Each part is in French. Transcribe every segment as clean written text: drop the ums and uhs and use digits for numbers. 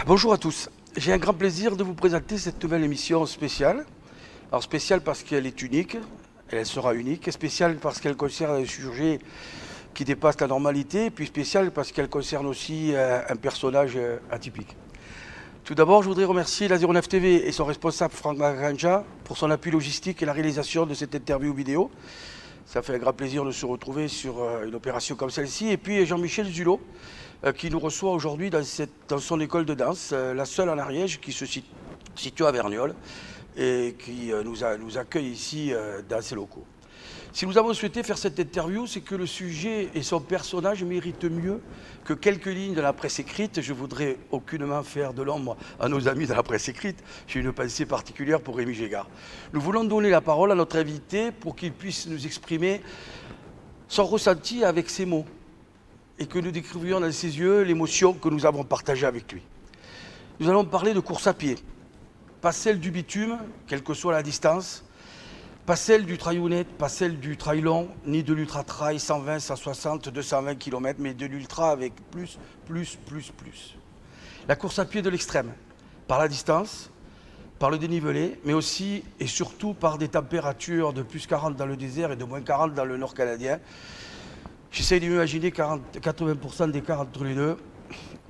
Bonjour à tous, j'ai un grand plaisir de vous présenter cette nouvelle émission spéciale. Alors spéciale parce qu'elle est unique, elle sera unique, et spéciale parce qu'elle concerne un sujet qui dépasse la normalité, et puis spéciale parce qu'elle concerne aussi un personnage atypique. Tout d'abord, je voudrais remercier la 09 TV et son responsable Franck Maganja pour son appui logistique et la réalisation de cette interview vidéo. Ça fait un grand plaisir de se retrouver sur une opération comme celle-ci. Et puis Jean-Michel Zulot, qui nous reçoit aujourd'hui dans son école de danse, la seule en Ariège, qui se situe à Verniolle et qui nous accueille ici dans ses locaux. Si nous avons souhaité faire cette interview, c'est que le sujet et son personnage méritent mieux que quelques lignes de la presse écrite. Je ne voudrais aucunement faire de l'ombre à nos amis de la presse écrite. J'ai une pensée particulière pour Rémi Gégard. Nous voulons donner la parole à notre invité pour qu'il puisse nous exprimer son ressenti avec ses mots et que nous décrivions dans ses yeux l'émotion que nous avons partagée avec lui. Nous allons parler de course à pied, pas celle du bitume, quelle que soit la distance, pas celle du trail-honnête, pas celle du trail long, ni de l'ultra-trail 120, 160, 220 km, mais de l'ultra avec plus. La course à pied de l'extrême, par la distance, par le dénivelé, mais aussi et surtout par des températures de plus 40 dans le désert et de moins 40 dans le nord canadien. J'essaie d'imaginer 80% d'écart entre les deux.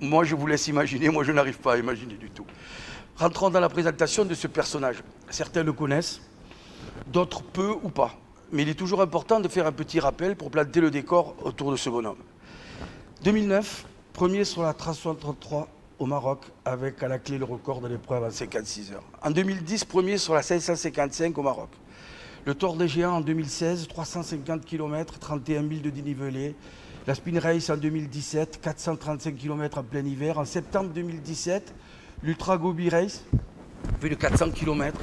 Moi, je vous laisse imaginer, moi je n'arrive pas à imaginer du tout. Rentrons dans la présentation de ce personnage. Certains le connaissent, d'autres peu ou pas. Mais il est toujours important de faire un petit rappel pour planter le décor autour de ce bonhomme. 2009, premier sur la Trans 63 au Maroc, avec à la clé le record de l'épreuve en 56 heures. En 2010, premier sur la 555 au Maroc. Le Tour des Géants en 2016, 350 km, 31 000 de dénivelé. La Spin Race en 2017, 435 km en plein hiver. En septembre 2017, l'Ultra Gobi Race, plus de 400 km.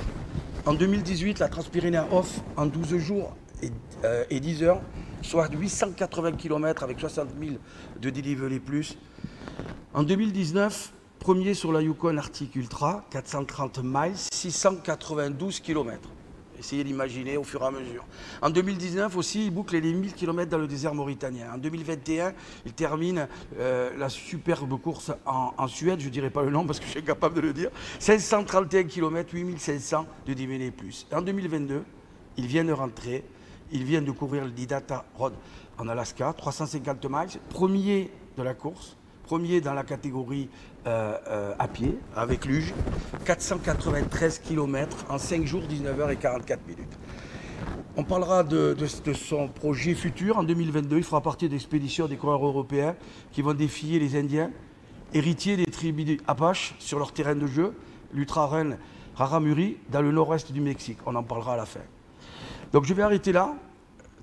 En 2018, la Transpyrénéen Off en 12 jours et 10 heures, soit 880 km avec 60 000 de dénivelé plus. En 2019, premier sur la Yukon Arctic Ultra, 430 miles, 692 km. Essayez d'imaginer au fur et à mesure. En 2019 aussi, il boucle les 1000 km dans le désert mauritanien. En 2021, il termine la superbe course en Suède, je ne dirai pas le nom parce que je suis incapable de le dire, 531 km, 8500 de dénivelé plus. En 2022, il vient de rentrer, il vient de couvrir le Didata Road en Alaska, 350 miles, premier de la course, premier dans la catégorie à pied, avec luge, 493 km en 5 jours, 19 heures et 44 minutes. On parlera de son projet futur. En 2022, il fera partie d'expéditions des coureurs européens qui vont défier les Indiens, héritiers des tribus Apaches sur leur terrain de jeu, l'Ultra Run Raramuri, dans le nord-ouest du Mexique. On en parlera à la fin. Donc je vais arrêter là.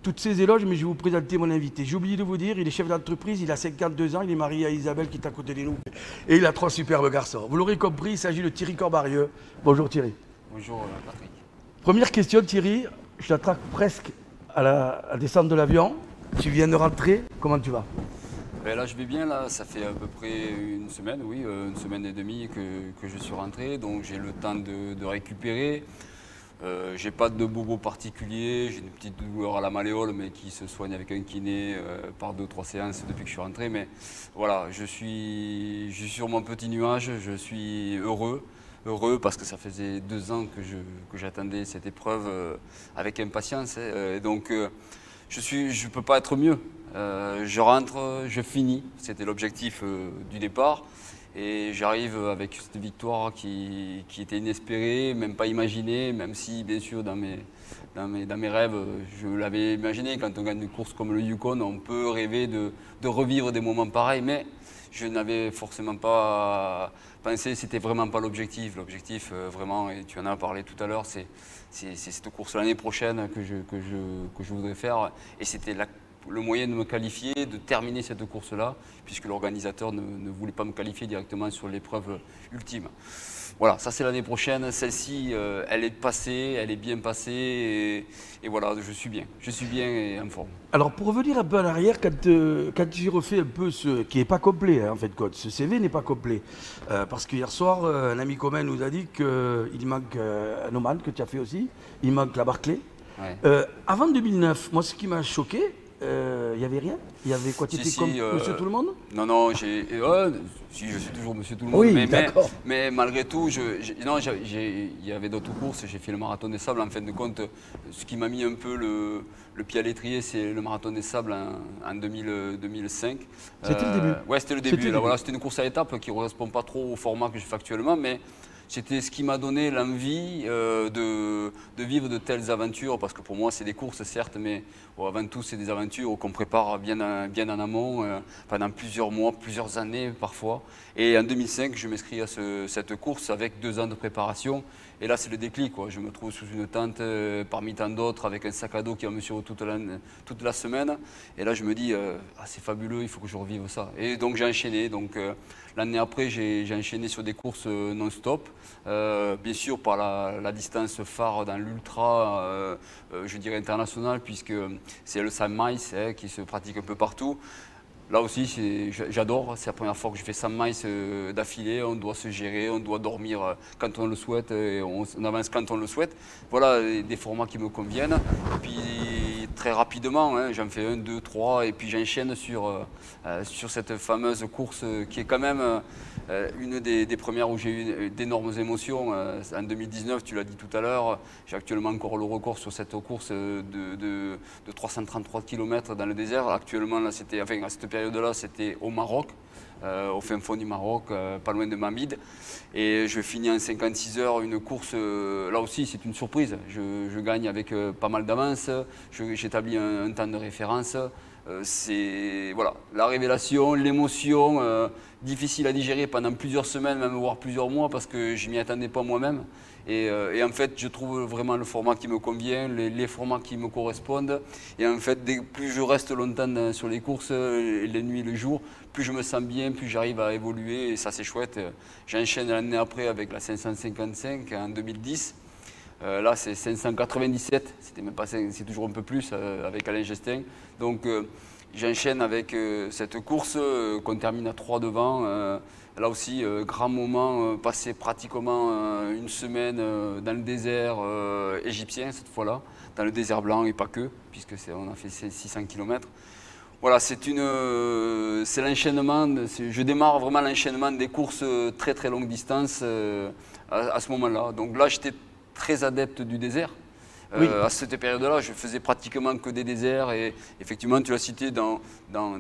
Toutes ces éloges, mais je vais vous présenter mon invité. J'ai oublié de vous dire, il est chef d'entreprise, il a 52 ans, il est marié à Isabelle qui est à côté de nous. Et il a 3 superbes garçons. Vous l'aurez compris, il s'agit de Thierry Corbarieux. Bonjour Thierry. Bonjour Patrick. Première question Thierry, je t'attraque presque à la descente de l'avion. Tu viens de rentrer, comment tu vas? Ben là je vais bien, là ça fait à peu près une semaine, oui, une semaine et demie que je suis rentré, donc j'ai le temps de récupérer. J'ai pas de bobo particulier, j'ai une petite douleur à la malléole mais qui se soigne avec un kiné par 2-3 séances depuis que je suis rentré. Mais voilà, je suis sur mon petit nuage, je suis heureux parce que ça faisait 2 ans que j'attendais cette épreuve avec impatience. Et donc je peux pas être mieux. Je rentre, je finis, c'était l'objectif du départ. Et j'arrive avec cette victoire qui était inespérée, même pas imaginée, même si bien sûr dans mes rêves, je l'avais imaginé. Quand on gagne une course comme le Yukon, on peut rêver de revivre des moments pareils, mais je n'avais forcément pas pensé, c'était vraiment pas l'objectif. L'objectif vraiment, et tu en as parlé tout à l'heure, c'est cette course l'année prochaine que je voudrais faire. Et c'était le moyen de me qualifier, de terminer cette course-là, puisque l'organisateur ne voulait pas me qualifier directement sur l'épreuve ultime. Voilà, ça c'est l'année prochaine. Celle-ci, elle est passée, elle est bien passée, et voilà, je suis bien et en forme. Alors pour revenir un peu en arrière, quand tu refais un peu ce qui n'est pas complet, hein, en fait, coach, ce CV n'est pas complet. Parce qu'hier soir, un ami commun nous a dit qu'il manque un Oman que tu as fait aussi, il manque la Barclay. Ouais. Avant 2009, moi ce qui m'a choqué, il n'y avait rien. Il y avait quoi? Tu étais comme Monsieur Tout le Monde? Non, si je suis toujours Monsieur Tout le Monde, Oui, mais malgré tout, il y avait d'autres courses. J'ai fait le marathon des sables. En fin de compte, ce qui m'a mis un peu le pied à l'étrier, c'est le marathon des sables en 2005. C'était le début. Ouais, c'était le début. Voilà, c'était une course à étapes qui ne correspond pas trop au format que je fais actuellement, mais c'était ce qui m'a donné l'envie de vivre de telles aventures, parce que pour moi, c'est des courses, certes, mais avant tout, c'est des aventures qu'on prépare bien en amont, pendant plusieurs mois, plusieurs années parfois. Et en 2005, je m'inscris à cette course avec 2 ans de préparation. Et là, c'est le déclic, quoi. Je me trouve sous une tente parmi tant d'autres, avec un sac à dos qui va me suivre toute la semaine. Et là, je me dis, c'est fabuleux, il faut que je revive ça. Et donc, j'ai enchaîné. Donc, l'année après, j'ai enchaîné sur des courses non-stop. Bien sûr, par la distance phare dans l'ultra, je dirais international, puisque c'est le 100 miles qui se pratique un peu partout. Là aussi, j'adore. C'est la première fois que je fais 100 miles d'affilée. On doit se gérer, on doit dormir quand on le souhaite et on avance quand on le souhaite. Voilà des formats qui me conviennent. Et puis très rapidement, hein, j'en fais 1, 2, 3 et puis j'enchaîne sur cette fameuse course qui est quand même une des premières où j'ai eu d'énormes émotions. En 2019, tu l'as dit tout à l'heure, j'ai actuellement encore le record sur cette course de 333 km dans le désert. Actuellement, là, à cette période-là, c'était au Maroc, au fin fond du Maroc, pas loin de Mamid. Et je finis en 56 heures une course, là aussi c'est une surprise. Je gagne avec pas mal d'avance, j'établis un temps de référence. C'est voilà, la révélation, l'émotion, difficile à digérer pendant plusieurs semaines, même voire plusieurs mois, parce que je ne m'y attendais pas moi-même. Et en fait, je trouve vraiment le format qui me convient, les formats qui me correspondent. Et en fait, plus je reste longtemps sur les courses, les nuits, le jour, plus je me sens bien, plus j'arrive à évoluer. Et ça, c'est chouette. J'enchaîne l'année après avec la 555 en 2010. Là, c'est 597, c'était même pas 5, c'est toujours un peu plus avec Alain Gestin. Donc, j'enchaîne avec cette course qu'on termine à 3 devant. Là aussi, grand moment, passé pratiquement une semaine dans le désert égyptien cette fois-là, dans le désert blanc et pas que, puisque on a fait 600 km. Voilà, c'est l'enchaînement, je démarre vraiment l'enchaînement des courses très très longue distance à ce moment-là. Donc là, j'étais très adepte du désert. Oui. À cette période-là, je faisais pratiquement que des déserts et effectivement, tu l'as cité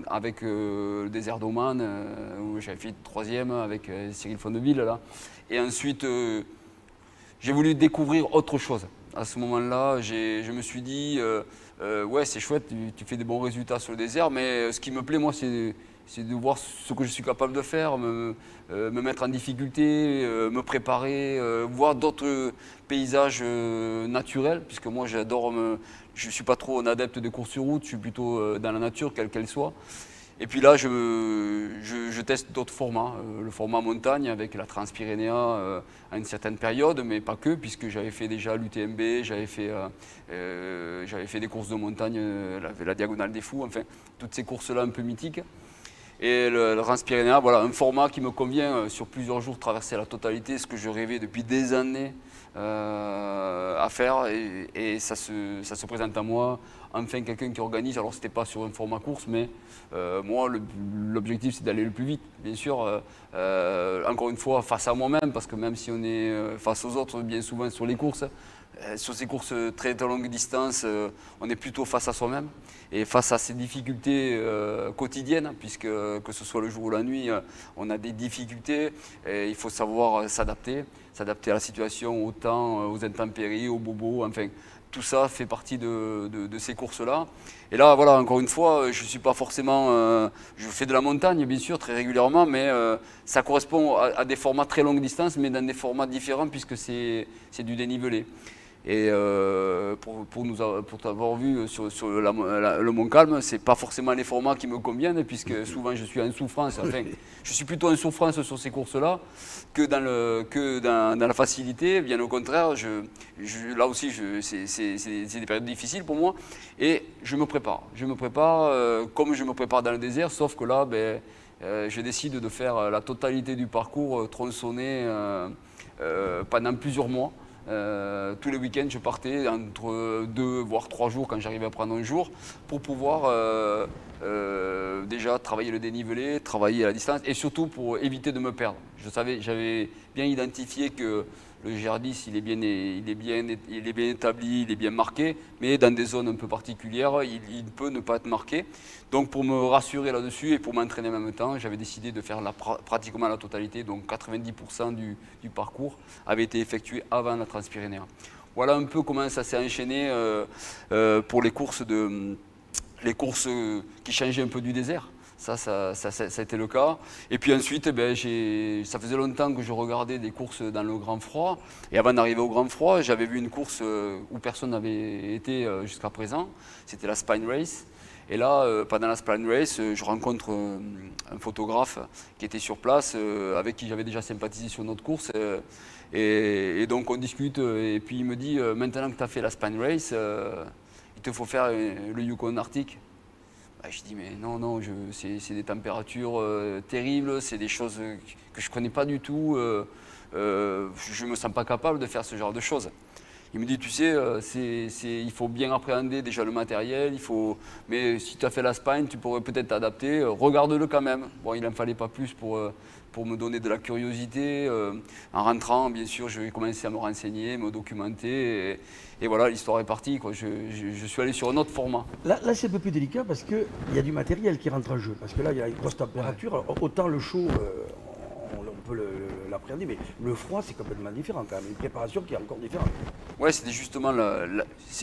avec le désert d'Oman où j'avais fait 3e avec Cyril Fondeville là. Et ensuite, j'ai voulu découvrir autre chose. À ce moment-là, je me suis dit, ouais, c'est chouette, tu fais des bons résultats sur le désert, mais ce qui me plaît, moi, c'est de voir ce que je suis capable de faire, me mettre en difficulté, me préparer, voir d'autres paysages naturels, puisque moi je ne suis pas trop un adepte de course sur route, je suis plutôt dans la nature, quelle qu'elle soit. Et puis là, je teste d'autres formats, le format montagne avec la Transpyrénéa à une certaine période, mais pas que, puisque j'avais fait déjà l'UTMB, j'avais fait des courses de montagne, la Diagonale des Fous, enfin, toutes ces courses-là un peu mythiques. Et le Transpyrénéa, voilà, un format qui me convient sur plusieurs jours, traverser la totalité, ce que je rêvais depuis des années à faire. Et ça se présente à moi, enfin quelqu'un qui organise. Alors c'était pas sur un format course, mais moi l'objectif c'est d'aller le plus vite. Bien sûr, encore une fois, face à moi-même, parce que même si on est face aux autres, bien souvent sur les courses, sur ces courses très longue distance, on est plutôt face à soi-même et face à ces difficultés quotidiennes, puisque que ce soit le jour ou la nuit, on a des difficultés et il faut savoir s'adapter à la situation, au temps, aux intempéries, aux bobos, enfin tout ça fait partie de ces courses-là. Et là, voilà, encore une fois, je ne suis pas forcément... je fais de la montagne, bien sûr, très régulièrement, mais ça correspond à des formats très longue distance, mais dans des formats différents, puisque c'est du dénivelé. Et pour t'avoir vu sur le Montcalm, c'est pas forcément les formats qui me conviennent, puisque souvent je suis en souffrance. Enfin, je suis plutôt en souffrance sur ces courses-là que dans la facilité. Bien au contraire, là aussi, c'est des périodes difficiles pour moi. Et je me prépare. Je me prépare comme je me prépare dans le désert, sauf que là, je décide de faire la totalité du parcours tronçonné pendant plusieurs mois. Tous les week-ends, je partais entre 2 voire 3 jours quand j'arrivais à prendre un jour pour pouvoir déjà travailler le dénivelé, travailler à la distance et surtout pour éviter de me perdre. J'avais bien identifié que le GR10 il est bien établi, il est bien marqué, mais dans des zones un peu particulières, il peut ne pas être marqué. Donc pour me rassurer là-dessus et pour m'entraîner en même temps, j'avais décidé de faire pratiquement la totalité, donc 90% du parcours avait été effectué avant la Transpyrénéen. Voilà un peu comment ça s'est enchaîné pour les courses qui changeaient un peu du désert. Ça a été le cas. Et puis ensuite, ça faisait longtemps que je regardais des courses dans le grand froid. Et avant d'arriver au grand froid, j'avais vu une course où personne n'avait été jusqu'à présent. C'était la Spine Race. Et là, pendant la Spine Race, je rencontre un photographe qui était sur place, avec qui j'avais déjà sympathisé sur notre course. Et donc on discute. Et puis il me dit, maintenant que tu as fait la Spine Race, il te faut faire le Yukon Arctique. Je dis mais non, c'est des températures terribles, c'est des choses que je ne connais pas du tout, je ne me sens pas capable de faire ce genre de choses. Il me dit tu sais, il faut bien appréhender déjà le matériel, mais si tu as fait la Spine, tu pourrais peut-être t'adapter, regarde-le quand même. Bon, il n'en fallait pas plus pour me donner de la curiosité. En rentrant, bien sûr, je vais commencer à me renseigner, me documenter. Et voilà, l'histoire est partie, quoi. Je suis allé sur un autre format. Là c'est un peu plus délicat parce qu'il y a du matériel qui rentre en jeu. Parce que là, il y a une grosse température. Alors, autant le chaud, on peut l'appréhender, mais le froid, c'est complètement différent quand même. Une préparation qui est encore différente. Ouais, c'était justement,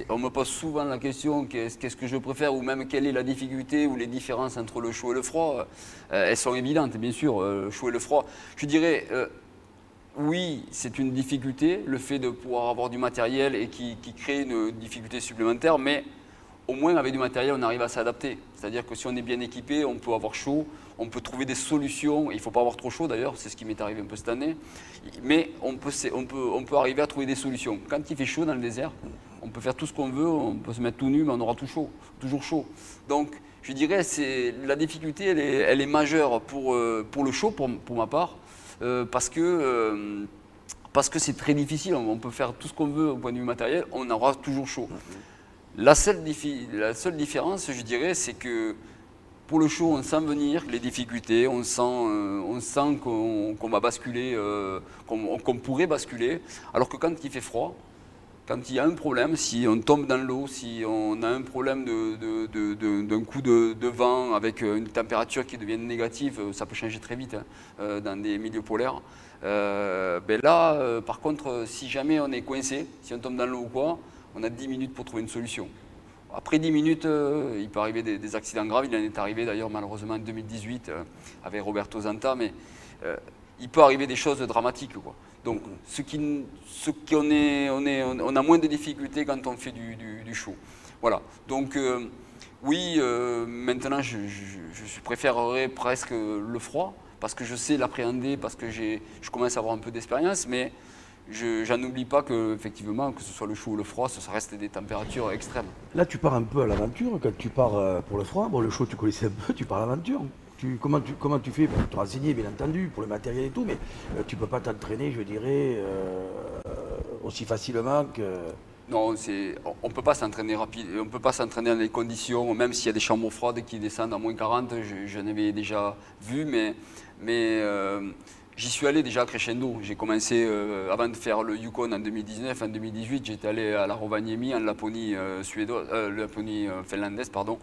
on me pose souvent la question, qu'est-ce que je préfère, ou même quelle est la difficulté ou les différences entre le chaud et le froid. Elles sont évidentes, bien sûr, le chaud et le froid. Je dirais, oui, c'est une difficulté, le fait de pouvoir avoir du matériel et qui crée une difficulté supplémentaire, mais au moins avec du matériel, on arrive à s'adapter. C'est-à-dire que si on est bien équipé, on peut avoir chaud, on peut trouver des solutions. Il ne faut pas avoir trop chaud d'ailleurs, c'est ce qui m'est arrivé un peu cette année. Mais on peut arriver à trouver des solutions. Quand il fait chaud dans le désert, on peut faire tout ce qu'on veut, on peut se mettre tout nu, mais on aura toujours chaud. Donc je dirais la difficulté, elle est majeure pour le chaud, pour ma part, parce que c'est très difficile. On peut faire tout ce qu'on veut au point de vue matériel, on aura toujours chaud. La seule différence, je dirais, c'est que pour le chaud, on sent venir les difficultés, on sent qu'on va basculer, qu'on pourrait basculer, alors que quand il fait froid, quand il y a un problème, si on tombe dans l'eau, si on a un problème d'un coup de vent avec une température qui devient négative, ça peut changer très vite dans des milieux polaires. Là, par contre, si jamais on est coincé, si on tombe dans l'eau ou quoi, on a 10 minutes pour trouver une solution. Après 10 minutes, il peut arriver des accidents graves. Il en est arrivé d'ailleurs malheureusement en 2018 avec Roberto Zanta, mais il peut arriver des choses dramatiques, quoi. Donc on a moins de difficultés quand on fait du chaud. Voilà. Donc oui, maintenant je préférerais presque le froid parce que je sais l'appréhender, parce que je commence à avoir un peu d'expérience, mais j'en oublie pas qu'effectivement, que ce soit le chaud ou le froid, ça reste des températures extrêmes. Là, tu pars un peu à l'aventure quand tu pars pour le froid. Bon, le chaud, tu connaissais un peu, tu pars à l'aventure. Comment tu fais pour te renseigner, bien entendu, pour le matériel et tout, mais tu ne peux pas t'entraîner, je dirais, aussi facilement que... Non, on ne peut pas s'entraîner rapide, on ne peut pas s'entraîner dans les conditions, même s'il y a des chambres froides qui descendent à moins 40, j'en avais déjà vu, mais j'y suis allé déjà crescendo. J'ai commencé, avant de faire le Yukon en 2019, en 2018, j'étais allé à la Rovaniemi, en Laponie, finlandaise, pardon.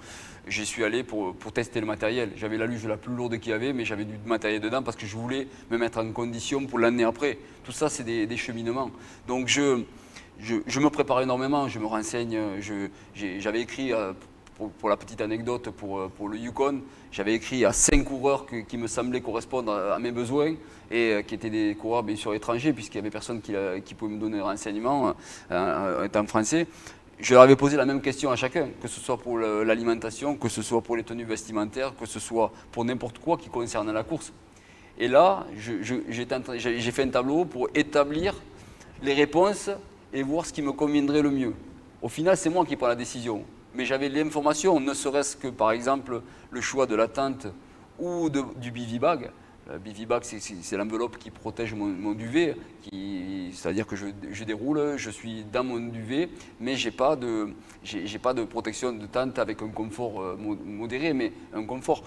J'y suis allé pour tester le matériel. J'avais la luge la plus lourde qu'il y avait, mais j'avais du matériel dedans parce que je voulais me mettre en condition pour l'année après. Tout ça, c'est des cheminements. Donc je me prépare énormément, je me renseigne. J'avais écrit pour la petite anecdote, pour le Yukon, j'avais écrit à 5 coureurs qui me semblaient correspondre à mes besoins et qui étaient des coureurs bien sûr étrangers puisqu'il n'y avait personne qui pouvait me donner des renseignements étant français. Je leur avais posé la même question à chacun, que ce soit pour l'alimentation, que ce soit pour les tenues vestimentaires, que ce soit pour n'importe quoi qui concerne la course. Et là, j'ai fait un tableau pour établir les réponses et voir ce qui me conviendrait le mieux. Au final, c'est moi qui prends la décision. Mais j'avais l'information, ne serait-ce que par exemple le choix de la tente ou du bivy bag. Le bivy bag, c'est l'enveloppe qui protège mon duvet, c'est-à-dire que je déroule, je suis dans mon duvet, mais j'ai pas de protection de tente avec un confort modéré, mais un confort.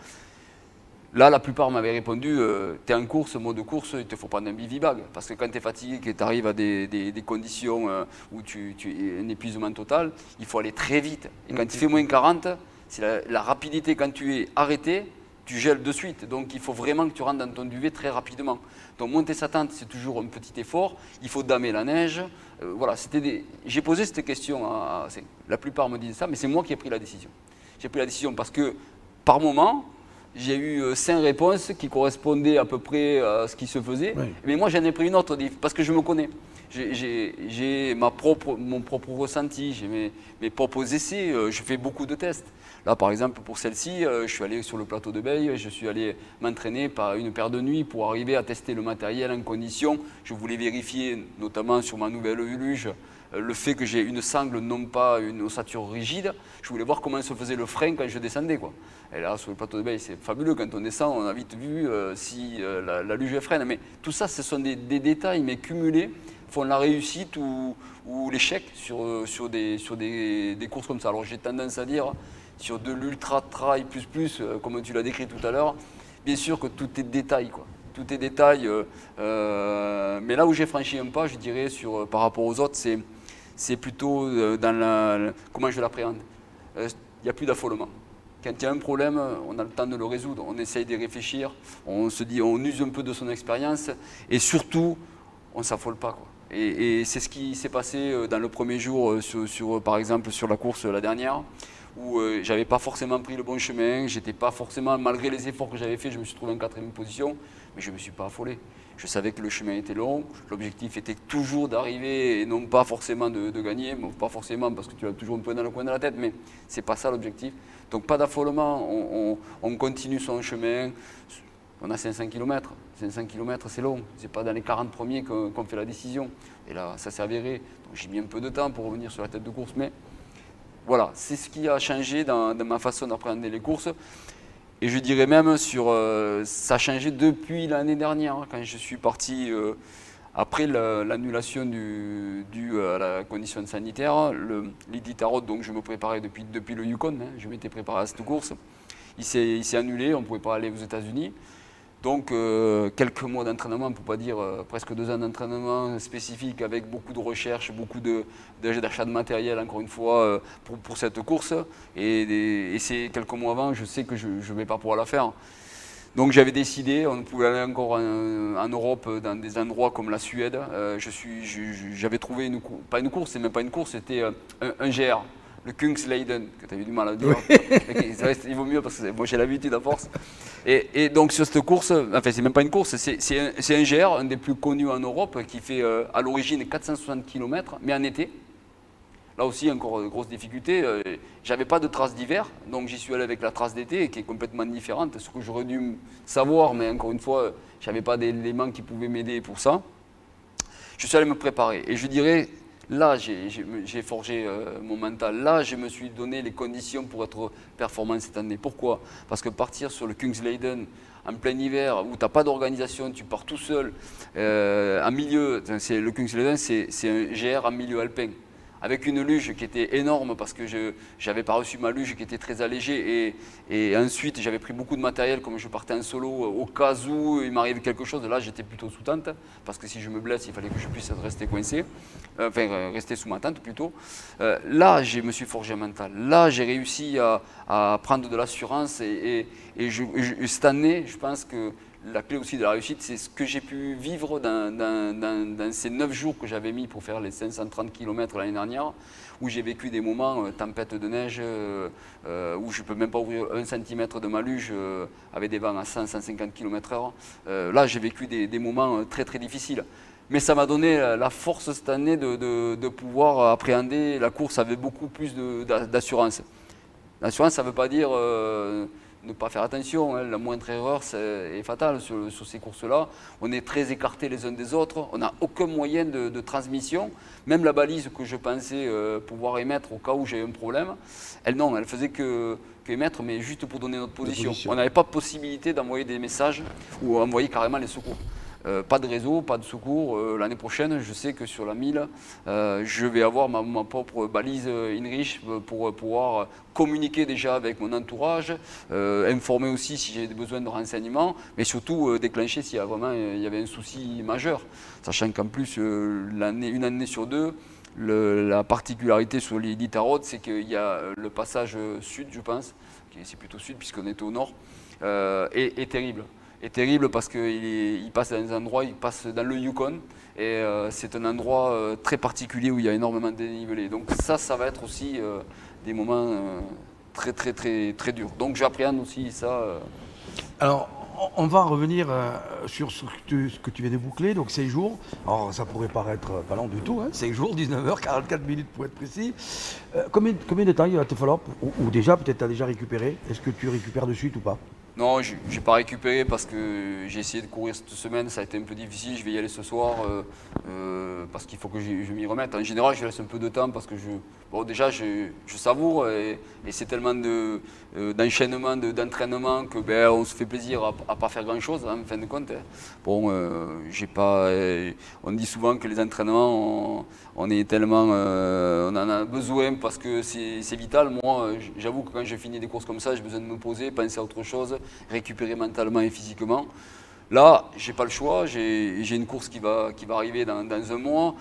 Là, la plupart m'avaient répondu, tu es en course, mode course, il te faut prendre un bivy bag. Parce que quand tu es fatigué, que tu arrives à des conditions où tu es un épuisement total, il faut aller très vite. Et quand il fait moins 40, c'est la rapidité. Quand tu es arrêté, tu gèles de suite. Donc il faut vraiment que tu rentres dans ton duvet très rapidement. Donc monter sa tente, c'est toujours un petit effort. Il faut damer la neige. Voilà, j'ai posé cette question. La plupart me disent ça, mais c'est moi qui ai pris la décision. J'ai pris la décision parce que par moment, j'ai eu 5 réponses qui correspondaient à peu près à ce qui se faisait. Oui. Mais moi, j'en ai pris une autre parce que je me connais. J'ai mon propre ressenti, j'ai mes propres essais. Je fais beaucoup de tests. Là, par exemple, pour celle-ci, je suis allé sur le plateau de Beille, je suis allé m'entraîner par une paire de nuits pour arriver à tester le matériel en condition. Je voulais vérifier, notamment sur ma nouvelle luge, le fait que j'ai une sangle, non pas une ossature rigide. Je voulais voir comment se faisait le frein quand je descendais, quoi. Et là, sur le plateau de Beille, c'est fabuleux. Quand on descend, on a vite vu si la luge freine. Mais tout ça, ce sont des détails, mais cumulés, font la réussite ou l'échec sur des courses comme ça. Alors, j'ai tendance à dire, sur de l'ultra trail plus, comme tu l'as décrit tout à l'heure, bien sûr que tout est détail, quoi. Tout est détail. Mais là où j'ai franchi un pas, je dirais, par rapport aux autres, c'est plutôt dans comment je l'appréhende. Il n'y a plus d'affolement. Quand il y a un problème, on a le temps de le résoudre, on essaye d'y réfléchir, on se dit, on use un peu de son expérience et surtout, on ne s'affole pas, quoi. Et c'est ce qui s'est passé dans le premier jour, par exemple sur la course la dernière, où je n'avais pas forcément pris le bon chemin, j'étais pas forcément, malgré les efforts que j'avais faits, je me suis trouvé en 4e position, mais je ne me suis pas affolé. Je savais que le chemin était long, l'objectif était toujours d'arriver et non pas forcément de gagner, bon, pas forcément parce que tu as toujours un peu dans le coin de la tête, mais ce n'est pas ça l'objectif. Donc pas d'affolement, on continue son chemin, on a 500 km, 500 km c'est long, ce n'est pas dans les 40 premiers qu'on fait la décision, et là ça s'est avéré, j'ai mis un peu de temps pour revenir sur la tête de course, mais voilà, c'est ce qui a changé dans ma façon d'appréhender les courses. Et je dirais même ça a changé depuis l'année dernière, quand je suis parti, après l'annulation due à la condition sanitaire, l'Iditarod, donc je me préparais depuis le Yukon, hein, je m'étais préparé à cette course. Il s'est annulé, on ne pouvait pas aller aux États-Unis. Donc quelques mois d'entraînement, pour ne pas dire presque 2 ans d'entraînement spécifique avec beaucoup de recherche, beaucoup d'achat de matériel encore une fois pour cette course. Et c'est quelques mois avant, je sais que je ne vais pas pouvoir la faire. Donc j'avais décidé, on pouvait aller encore en Europe dans des endroits comme la Suède. J'avais trouvé pas une course, c'est même pas une course, c'était un GR. Le Kungsleden, que tu as eu du mal à dire. Il vaut mieux parce que moi j'ai l'habitude à force. Et donc sur cette course, enfin c'est même pas une course, c'est un GR, un des plus connus en Europe, qui fait à l'origine 460 km, mais en été. Là aussi, encore grosse difficulté. J'avais pas de trace d'hiver, donc j'y suis allé avec la trace d'été, qui est complètement différente. Ce que j'aurais dû savoir, mais encore une fois, j'avais pas d'éléments qui pouvaient m'aider pour ça. Je suis allé me préparer. Et je dirais, là, j'ai forgé mon mental. Là, je me suis donné les conditions pour être performant cette année. Pourquoi? Parce que partir sur le Kungsleden en plein hiver, où tu n'as pas d'organisation, tu pars tout seul, en milieu, le Kungsleden, c'est un GR en milieu alpin, avec une luge qui était énorme parce que je n'avais pas reçu ma luge qui était très allégée et ensuite j'avais pris beaucoup de matériel comme je partais en solo au cas où il m'arrive quelque chose. Là j'étais plutôt sous tente parce que si je me blesse il fallait que je puisse rester coincé, rester sous ma tente plutôt. Là je me suis forgé un mental, là j'ai réussi à prendre de l'assurance et cette année je pense que la clé aussi de la réussite, c'est ce que j'ai pu vivre dans ces 9 jours que j'avais mis pour faire les 530 km l'année dernière, où j'ai vécu des moments, tempête de neige, où je ne peux même pas ouvrir 1 cm de ma luge avec des vents à 100-150 km/h. Là, j'ai vécu des moments très très difficiles. Mais ça m'a donné la force cette année de pouvoir appréhender la course avec beaucoup plus d'assurance. L'assurance, ça ne veut pas dire ne pas faire attention, hein. La moindre erreur est fatale sur ces courses-là. On est très écartés les uns des autres, on n'a aucun moyen de transmission. Même la balise que je pensais pouvoir émettre au cas où j'ai un problème, elle faisait que émettre, mais juste pour donner notre position. On n'avait pas possibilité d'envoyer des messages ou envoyer carrément les secours. Pas de réseau, pas de secours. L'année prochaine, je sais que sur la 1000, je vais avoir ma propre balise InReach pour pouvoir communiquer déjà avec mon entourage, informer aussi si j'ai besoin de renseignements, mais surtout déclencher s'il y a vraiment il y avait un souci majeur. Sachant qu'en plus, une année sur deux, la particularité sur l'Iditarod, c'est qu'il y a le passage sud, je pense, c'est plutôt sud puisqu'on est au nord, est terrible. Est terrible parce qu'il passe dans un endroit, il passe dans le Yukon et c'est un endroit très particulier où il y a énormément de dénivelé. Donc ça va être aussi des moments très durs. Donc j'appréhende aussi ça. Alors, on va revenir sur ce que tu viens de boucler, donc 6 jours. Alors, ça pourrait paraître pas long du tout, hein, 5 jours, 19h, 44 minutes pour être précis. Combien de temps il va te falloir, ou déjà, peut-être tu as déjà récupéré? Est-ce que tu récupères de suite ou pas? Non, je n'ai pas récupéré parce que j'ai essayé de courir cette semaine, ça a été un peu difficile, je vais y aller ce soir parce qu'il faut que je m'y remette. En général, je laisse un peu de temps parce que déjà je savoure et c'est tellement d'enchaînement, d'entraînement que on se fait plaisir à pas faire grand chose en fin de compte. Bon, on dit souvent que les entraînements, on est tellement, on en a besoin parce que c'est vital. Moi, j'avoue que quand je finis des courses comme ça, j'ai besoin de me poser, penser à autre chose, récupérer mentalement et physiquement. Là, j'ai pas le choix, j'ai une course qui va arriver dans un mois,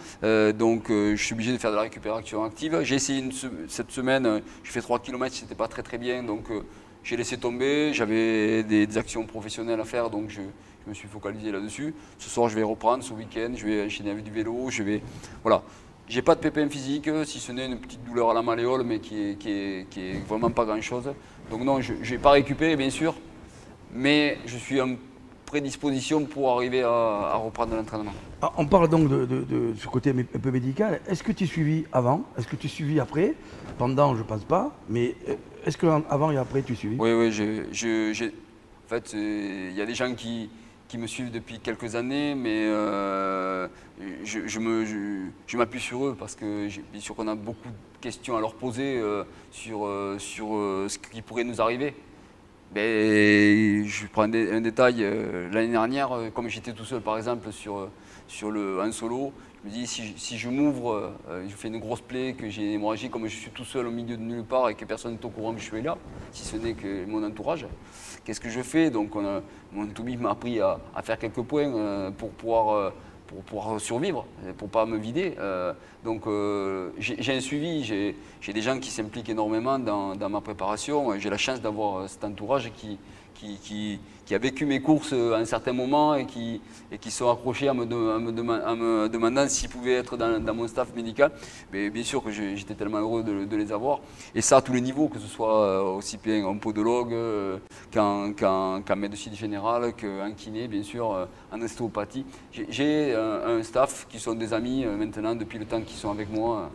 donc je suis obligé de faire de la récupération active. J'ai essayé cette semaine, je fais 3 km, c'était pas très bien, donc j'ai laissé tomber, j'avais des actions professionnelles à faire, donc je me suis focalisé là-dessus. Ce soir, je vais reprendre, ce week-end, je vais enchaîner avec du vélo, voilà. J'ai pas de pépin physique, si ce n'est une petite douleur à la malléole, mais qui est vraiment pas grand-chose. Donc non, je n'ai pas récupéré, bien sûr, mais je suis en prédisposition pour arriver à reprendre l'entraînement. On parle donc de ce côté un peu médical. Est-ce que tu es suivi avant? Est-ce que tu es suivi après? Pendant, je ne pense pas, mais est-ce qu'avant et après tu es suivi? Oui, en fait, il y a des gens qui me suivent depuis quelques années, mais je m'appuie sur eux parce que bien sûr qu'on a beaucoup de questions à leur poser sur ce qui pourrait nous arriver. Mais je prends un détail, l'année dernière, comme j'étais tout seul par exemple en solo, je me dis si je m'ouvre, je fais une grosse plaie, que j'ai une hémorragie, comme je suis tout seul au milieu de nulle part et que personne n'est au courant que je suis là, si ce n'est que mon entourage, qu'est-ce que je fais? Donc mon Toby m'a appris à faire quelques points pour pouvoir survivre, pour ne pas me vider. Donc j'ai un suivi, j'ai des gens qui s'impliquent énormément dans ma préparation. J'ai la chance d'avoir cet entourage qui a vécu mes courses à un certain moment et qui sont accrochés en me demandant s'ils pouvaient être dans mon staff médical. Mais bien sûr que j'étais tellement heureux de les avoir. Et ça à tous les niveaux, que ce soit aussi bien en podologue qu'en médecine générale, qu'en kiné, bien sûr, en ostéopathie. J'ai un staff qui sont des amis maintenant depuis le temps qu'ils sont avec moi.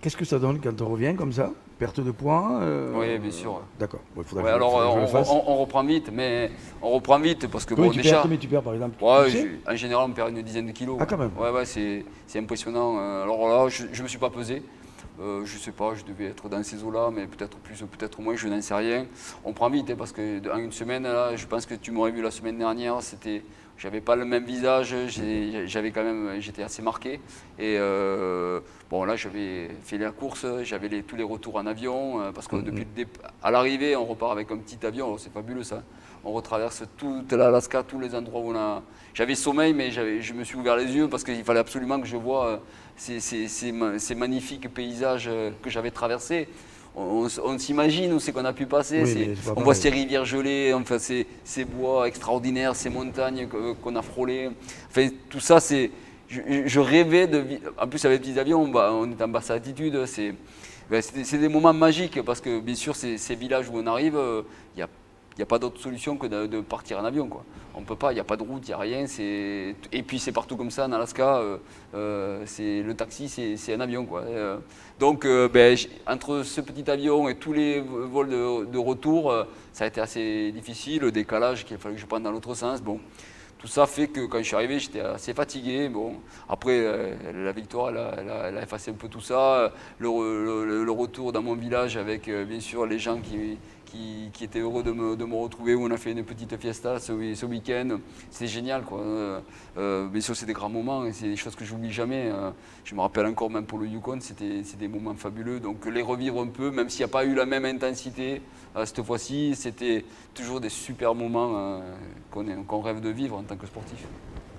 Qu'est-ce que ça donne quand on revient comme ça? Perte de poids Oui, bien sûr. D'accord. Bon, on reprend vite, mais on reprend vite parce que bon, déjà. Combien tu perds par exemple? En général, on perd une dizaine de kilos. Ah, quand même. Ouais, c'est impressionnant. Alors là, je ne me suis pas pesé. Je ne sais pas, je devais être dans ces eaux-là, mais peut-être plus ou peut-être moins, je n'en sais rien. On prend vite, parce qu'en une semaine, là, je pense que tu m'aurais vu la semaine dernière, j'avais pas le même visage, j'étais assez marqué. Et bon, là, j'avais fait la course, j'avais tous les retours en avion, parce que à l'arrivée, on repart avec un petit avion, c'est fabuleux ça. On retraverse toute l'Alaska, tous les endroits où j'avais sommeil, mais je me suis ouvert les yeux parce qu'il fallait absolument que je voie ces magnifiques paysages que j'avais traversés. on s'imagine où c'est qu'on a pu passer. Oui, on voit ces rivières gelées, enfin, ces bois extraordinaires, ces montagnes qu'on a frôlées. Enfin, tout ça, je rêvais de vivre. En plus, avec les petits avions, on est en basse altitude. C'est des moments magiques parce que, bien sûr, ces villages où on arrive, il n'y a pas d'autre solution que de partir en avion, quoi. On ne peut pas, il n'y a pas de route, il n'y a rien. Et puis c'est partout comme ça, en Alaska, le taxi, c'est un avion, quoi. Donc entre ce petit avion et tous les vols de retour, ça a été assez difficile, le décalage qu'il a fallu que je prenne dans l'autre sens. Bon, tout ça fait que quand je suis arrivé, j'étais assez fatigué. Bon, après, la victoire, elle a effacé un peu tout ça. Le retour dans mon village avec, bien sûr, les gens qui étaient heureux de me retrouver, où on a fait une petite fiesta ce week-end. C'était génial, quoi. Bien sûr, c'est des grands moments et c'est des choses que je n'oublie jamais. Je me rappelle encore, même pour le Yukon, c'est des moments fabuleux. Donc les revivre un peu, même s'il n'y a pas eu la même intensité cette fois-ci, c'était toujours des super moments qu'on rêve de vivre en tant que sportif.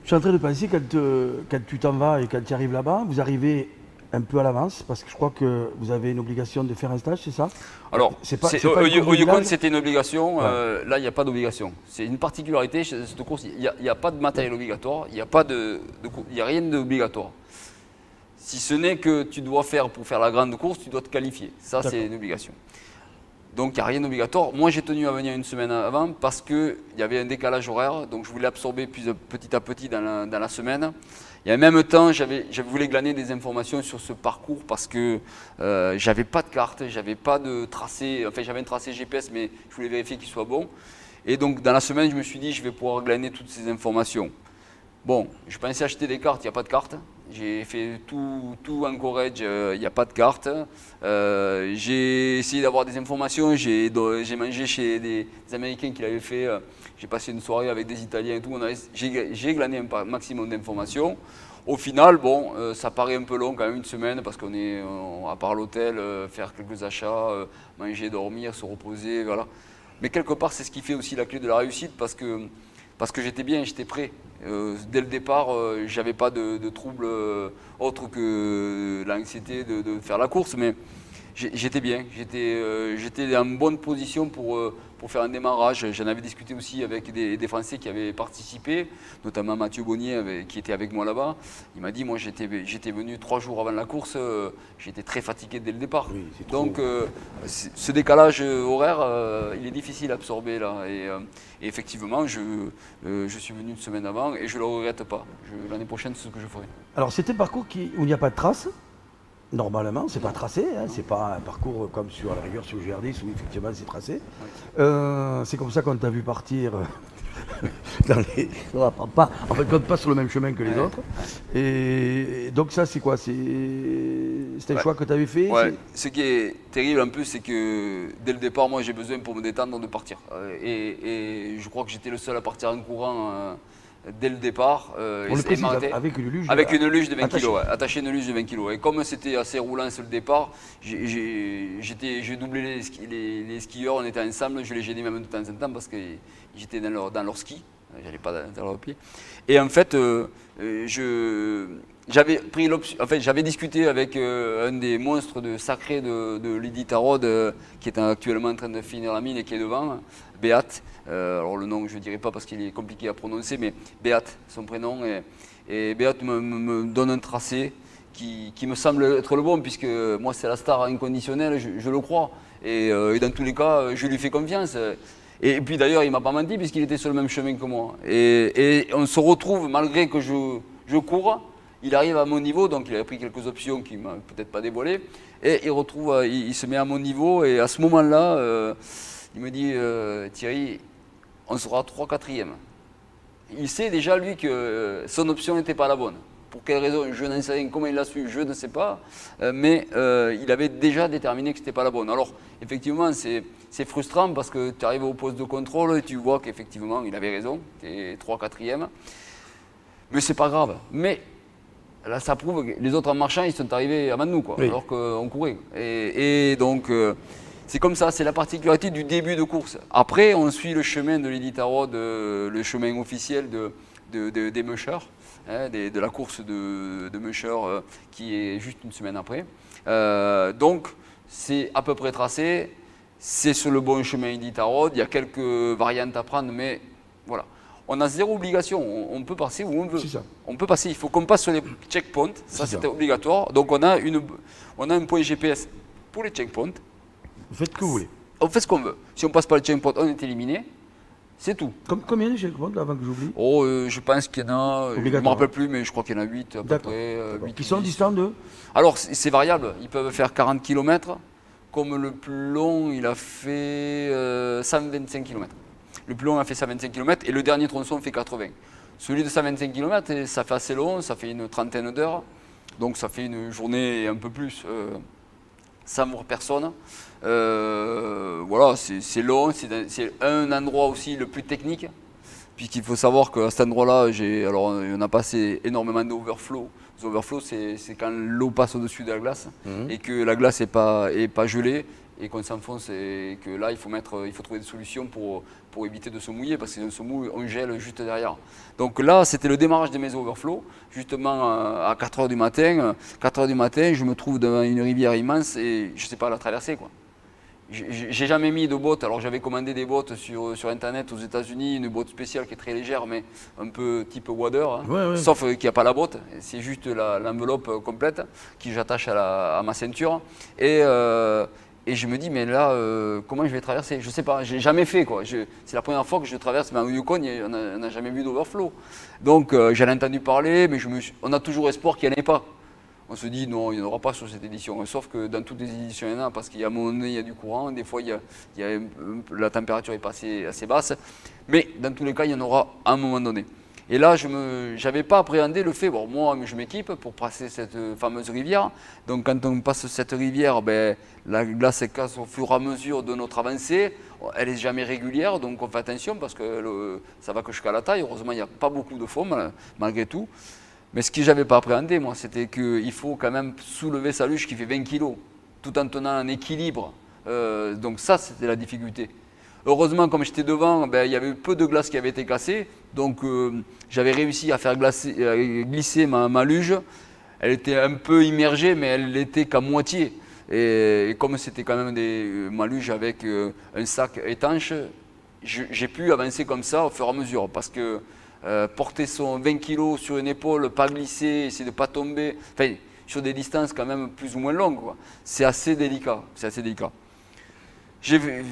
Je suis en train de penser, quand tu t'en vas et quand tu arrives là-bas, vous arrivez un peu à l'avance, parce que je crois que vous avez une obligation de faire un stage, c'est ça? Alors, au Yukon, c'était une obligation. Ouais. Là, il n'y a pas d'obligation. C'est une particularité chez cette course. Il n'y a pas de matériel obligatoire. Il n'y a rien d'obligatoire. Si ce n'est que tu dois faire, pour faire la grande course, tu dois te qualifier. Ça, c'est une obligation. Donc, il n'y a rien d'obligatoire. Moi, j'ai tenu à venir une semaine avant parce qu'il y avait un décalage horaire. Donc, je voulais absorber petit à petit dans la semaine. Et en même temps, je voulais glaner des informations sur ce parcours parce que j'avais pas de carte, j'avais pas de tracé. Enfin, j'avais un tracé GPS, mais je voulais vérifier qu'il soit bon. Et donc, dans la semaine, je me suis dit, je vais pouvoir glaner toutes ces informations. Bon, je pensais acheter des cartes, il n'y a pas de carte. J'ai fait tout en Corège, il n'y a pas de carte. J'ai essayé d'avoir des informations, j'ai mangé chez des Américains qui l'avaient fait. J'ai passé une soirée avec des Italiens et tout. J'ai glané un maximum d'informations. Au final, bon, ça paraît un peu long quand même, une semaine, parce à part l'hôtel, faire quelques achats, manger, dormir, se reposer, voilà. Mais quelque part, c'est ce qui fait aussi la clé de la réussite, parce que j'étais bien, j'étais prêt. Dès le départ, j'avais pas de troubles autres que l'anxiété de faire la course, mais j'étais bien, j'étais en bonne position pour faire un démarrage. J'en avais discuté aussi avec des Français qui avaient participé, notamment Mathieu Bonnier qui était avec moi là-bas. Il m'a dit, moi j'étais venu 3 jours avant la course, j'étais très fatigué dès le départ. Oui, donc ce décalage horaire, il est difficile à absorber là. Et effectivement, je suis venu une semaine avant et je ne le regrette pas. L'année prochaine, c'est ce que je ferai. Alors, c'était un parcours où il n'y a pas de trace. Normalement, c'est pas tracé, hein, c'est pas un parcours comme sur la rigueur sur le GR10 où effectivement c'est tracé. Oui. C'est comme ça qu'on t'a vu partir dans les. On compte pas sur le même chemin que les autres. Et donc ça c'est quoi? C'était un choix que tu avais fait? Ouais. Ce qui est terrible en plus, c'est que dès le départ, moi j'ai besoin pour me détendre de partir. Et je crois que j'étais le seul à partir en courant. Dès le départ, on le précise, avec une luge de 20 kg, ouais, attaché une luge de 20 kg. Et comme c'était assez roulant sur le départ, j'ai doublé les skieurs, on était ensemble, je les gênais même de temps en temps parce que j'étais dans leur ski, j'allais pas dans leurs pieds. Et en fait, j'avais pris l'option, en fait, j'avais discuté avec un des monstres sacrés de l'Iditarod qui est actuellement en train de finir la mine et qui est devant, Beat. Alors le nom je ne dirai pas parce qu'il est compliqué à prononcer, mais Beat, son prénom, et Beat me donne un tracé qui me semble être le bon, puisque moi c'est la star inconditionnelle, je le crois, et dans tous les cas je lui fais confiance. Et puis d'ailleurs il ne m'a pas menti puisqu'il était sur le même chemin que moi. Et on se retrouve, malgré que je cours, il arrive à mon niveau, donc il avait pris quelques options qu'il ne m'a peut-être pas dévoilées, et il se met à mon niveau, et à ce moment-là, il me dit Thierry, on sera 3/4e. Il sait déjà, lui, que son option n'était pas la bonne. Pour quelle raison, je n'en sais rien. Comment il l'a su, je ne sais pas. Mais il avait déjà déterminé que ce n'était pas la bonne. Alors, effectivement, c'est frustrant parce que tu arrives au poste de contrôle et tu vois qu'effectivement, il avait raison. Tu es 3/4e. Mais c'est pas grave. Mais là, ça prouve que les autres en marchant, ils sont arrivés avant nous, quoi, oui. Alors qu'on courait. Et donc... c'est comme ça, c'est la particularité du début de course. Après, on suit le chemin de l'Iditarod, le chemin officiel des Mushers, hein, de la course de Mushers qui est juste une semaine après. Donc, c'est à peu près tracé, c'est sur le bon chemin Iditarod, il y a quelques variantes à prendre, mais voilà. On a zéro obligation, on peut passer où on veut. C'est ça. On peut passer, il faut qu'on passe sur les checkpoints, ça c'était obligatoire. Donc on a un point GPS pour les checkpoints. Vous faites ce que vous voulez. On fait ce qu'on veut. Si on passe pas le checkpoint, on est éliminé. C'est tout. Combien de checkpoints avant que j'oublie? Oh, je pense qu'il y en a, je ne me rappelle plus, mais je crois qu'il y en a 8 à peu près. 8 qui sont distants de? Alors c'est variable, ils peuvent faire 40 km, comme le plus long il a fait 125 km. Le plus long a fait 125 km et le dernier tronçon fait 80. Celui de 125 km, ça fait assez long, ça fait une trentaine d'heures. Donc ça fait une journée et un peu plus sans voir personne. Voilà, c'est long, c'est un endroit aussi le plus technique. Puisqu'il faut savoir qu'à cet endroit-là, on a passé énormément d'overflow. Les overflows, c'est quand l'eau passe au-dessus de la glace et que la glace n'est pas gelée et qu'on s'enfonce et que là, il faut trouver des solutions pour éviter de se mouiller parce que si on se mouille, on gèle juste derrière. Donc là, c'était le démarrage de mes overflows, justement à 4 h du matin. 4 h du matin, je me trouve devant une rivière immense et je ne sais pas la traverser, quoi. J'ai jamais mis de botte, alors j'avais commandé des bottes sur internet aux États-Unis, une botte spéciale qui est très légère mais un peu type wader, hein. Sauf qu'il n'y a pas la botte, c'est juste l'enveloppe complète que j'attache à ma ceinture. Et je me dis, mais là, comment je vais traverser? Je ne sais pas, je n'ai jamais fait, quoi. C'est la première fois que je traverse, mais en Yukon, on n'a jamais vu d'overflow. Donc j'en ai entendu parler, mais on a toujours espoir qu'il n'y en ait pas. On se dit non, il n'y en aura pas sur cette édition. Sauf que dans toutes les éditions, il y en a parce qu'il y a un moment donné, il y a du courant. Des fois, la température est pas assez basse. Mais dans tous les cas, il y en aura à un moment donné. Et là, je n'avais pas appréhendé le fait, bon, moi, je m'équipe pour passer cette fameuse rivière. Donc, quand on passe cette rivière, ben, la glace casse au fur et à mesure de notre avancée. Elle n'est jamais régulière, donc on fait attention parce que ça va que jusqu'à la taille. Heureusement, il n'y a pas beaucoup de fond, malgré tout. Mais ce que je n'avais pas appréhendé, moi, c'était qu'il faut quand même soulever sa luge qui fait 20 kg, tout en tenant un équilibre. Donc ça, c'était la difficulté. Heureusement, comme j'étais devant, ben, il y avait peu de glace qui avait été cassée. Donc j'avais réussi à faire glisser ma luge. Elle était un peu immergée, mais elle l'était qu'à moitié. Et comme c'était quand même ma luge avec un sac étanche, j'ai pu avancer comme ça au fur et à mesure. Parce que porter son 20 kg sur une épaule, pas glisser, essayer de ne pas tomber, enfin, sur des distances quand même plus ou moins longues, c'est assez délicat.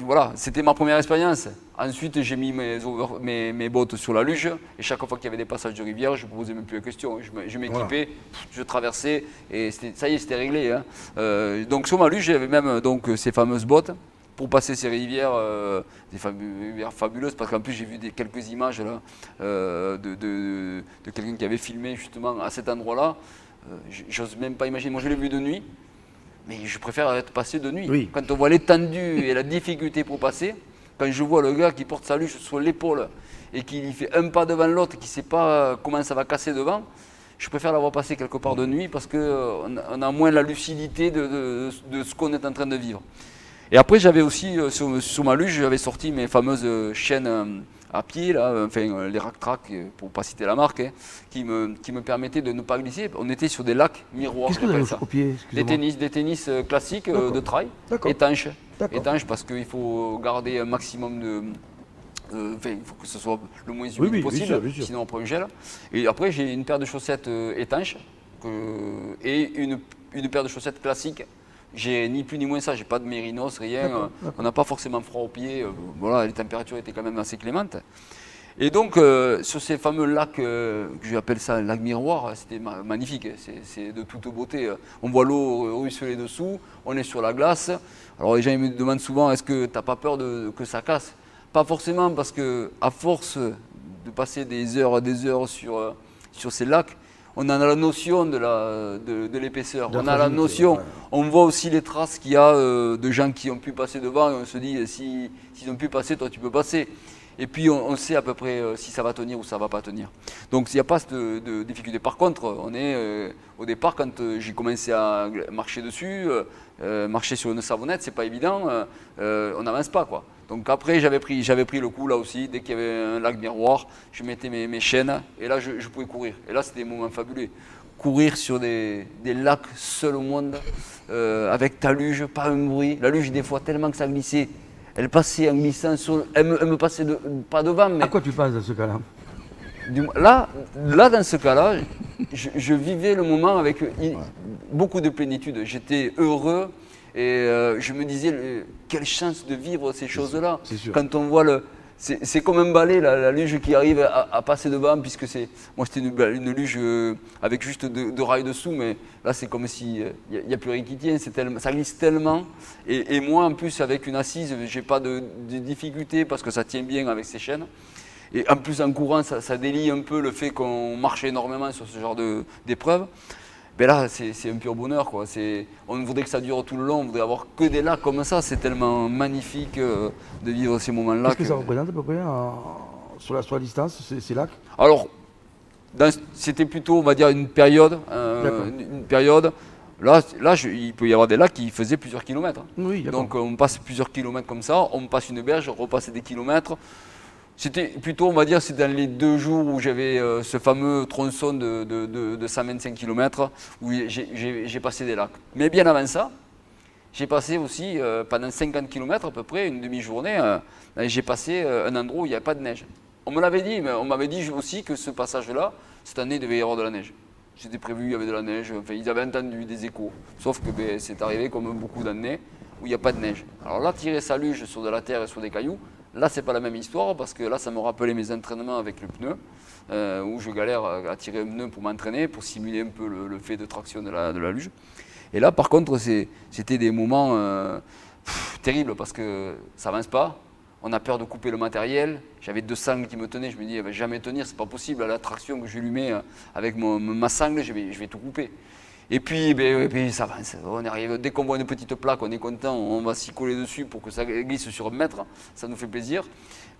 Voilà, c'était ma première expérience. Ensuite, j'ai mis mes bottes sur la luge et chaque fois qu'il y avait des passages de rivière, je ne me posais même plus la question. Je m'équipais, je traversais et ça y est, c'était réglé, hein. Donc sur ma luge, j'avais même donc, ces fameuses bottes pour passer ces rivières, des rivières fabuleuses, parce qu'en plus j'ai vu quelques images là, de quelqu'un qui avait filmé justement à cet endroit-là. J'ose même pas imaginer, moi je l'ai vu de nuit, mais je préfère être passé de nuit. Oui. Quand on voit l'étendue et la difficulté pour passer, quand je vois le gars qui porte sa luge sur l'épaule et qui fait un pas devant l'autre, qui ne sait pas comment ça va casser devant, je préfère l'avoir passé quelque part de nuit parce qu'on a moins la lucidité de ce qu'on est en train de vivre. Et après, j'avais aussi, sur ma luge, j'avais sorti mes fameuses chaînes à pied, là, enfin, les rack-track, pour ne pas citer la marque, hein, qui me permettaient de ne pas glisser. On était sur des lacs miroirs. Qu'est-ce que vous avez au pied? Des tennis classiques de trail, étanches. Étanches parce qu'il faut garder un maximum de... il faut que ce soit le moins humide possible, bien sûr. Sinon on prend un gel. Et après, j'ai une paire de chaussettes étanches et une paire de chaussettes classiques. J'ai ni plus ni moins ça, j'ai pas de mérinos, rien. On n'a pas forcément froid aux pieds. Voilà, les températures étaient quand même assez clémentes. Et donc, sur ces fameux lacs, que j'appelle ça lac miroir, c'était magnifique. C'est de toute beauté. On voit l'eau ruisseler dessous, on est sur la glace. Alors les gens ils me demandent souvent, est-ce que tu n'as pas peur que ça casse? Pas forcément, parce qu'à force de passer des heures sur ces lacs, on a la notion de l'épaisseur, on a la notion, on voit aussi les traces qu'il y a de gens qui ont pu passer devant et on se dit, s'ils ont pu passer, toi tu peux passer. Et puis on sait à peu près si ça va tenir ou ça ne va pas tenir. Donc il n'y a pas de difficulté. Par contre, on est au départ, quand j'ai commencé à marcher dessus, marcher sur une savonnette, c'est pas évident, on n'avance pas, quoi. Donc après, j'avais pris le coup là aussi. Dès qu'il y avait un lac miroir, je mettais mes chaînes et là, je pouvais courir. Et là, c'était des moments fabuleux. Courir sur des lacs seul au monde, avec ta luge, pas un bruit. La luge, des fois, tellement que ça glissait, elle passait en glissant, elle me passait pas devant. Mais À quoi tu penses dans ce cas-là? Là, dans ce cas-là, je vivais le moment avec beaucoup de plénitude. J'étais heureux et je me disais quelle chance de vivre ces choses-là. Quand on voit c'est comme un balai, la luge qui arrive à passer devant, puisque moi c'était une luge avec juste deux rails dessous, mais là c'est comme si il n'y a plus rien qui tient, ça glisse tellement. Et moi en plus avec une assise, j'ai pas de difficulté parce que ça tient bien avec ces chaînes. Et en plus, en courant, ça délie un peu le fait qu'on marche énormément sur ce genre d'épreuve. Ben là, c'est un pur bonheur, quoi. On voudrait que ça dure tout le long, on voudrait avoir que des lacs comme ça. C'est tellement magnifique de vivre ces moments-là. Qu'est-ce que ça représente à peu près sur la distance, ces lacs? Alors, c'était plutôt, on va dire, une période. Là, il peut y avoir des lacs qui faisaient plusieurs kilomètres. Oui, donc, on passe plusieurs kilomètres comme ça, on passe une berge, on repasse des kilomètres. C'était plutôt, on va dire, c'est dans les 2 jours où j'avais ce fameux tronçon de 125 km où j'ai passé des lacs. Mais bien avant ça, j'ai passé aussi pendant 50 km à peu près, une demi-journée, j'ai passé un endroit où il n'y avait pas de neige. On me l'avait dit, mais on m'avait dit aussi que ce passage-là, cette année, il devait y avoir de la neige. C'était prévu, il y avait de la neige, enfin, ils avaient entendu des échos. Sauf que c'est arrivé comme beaucoup d'années où il n'y a pas de neige. Alors là, tirer sa luge sur de la terre et sur des cailloux, là, c'est pas la même histoire parce que là, ça me rappelait mes entraînements avec le pneu, où je galère à tirer un pneu pour m'entraîner, pour simuler un peu le fait de traction de la luge. Et là, par contre, c'était des moments terribles parce que ça avance pas. On a peur de couper le matériel. J'avais 2 sangles qui me tenaient. Je me dis, elle va jamais tenir, c'est pas possible. À la traction que je lui mets avec ma sangle, je vais tout couper. Et puis, ça avance. On arrive. Dès qu'on voit une petite plaque, on est content, on va s'y coller dessus pour que ça glisse sur 1 mètre. Ça nous fait plaisir.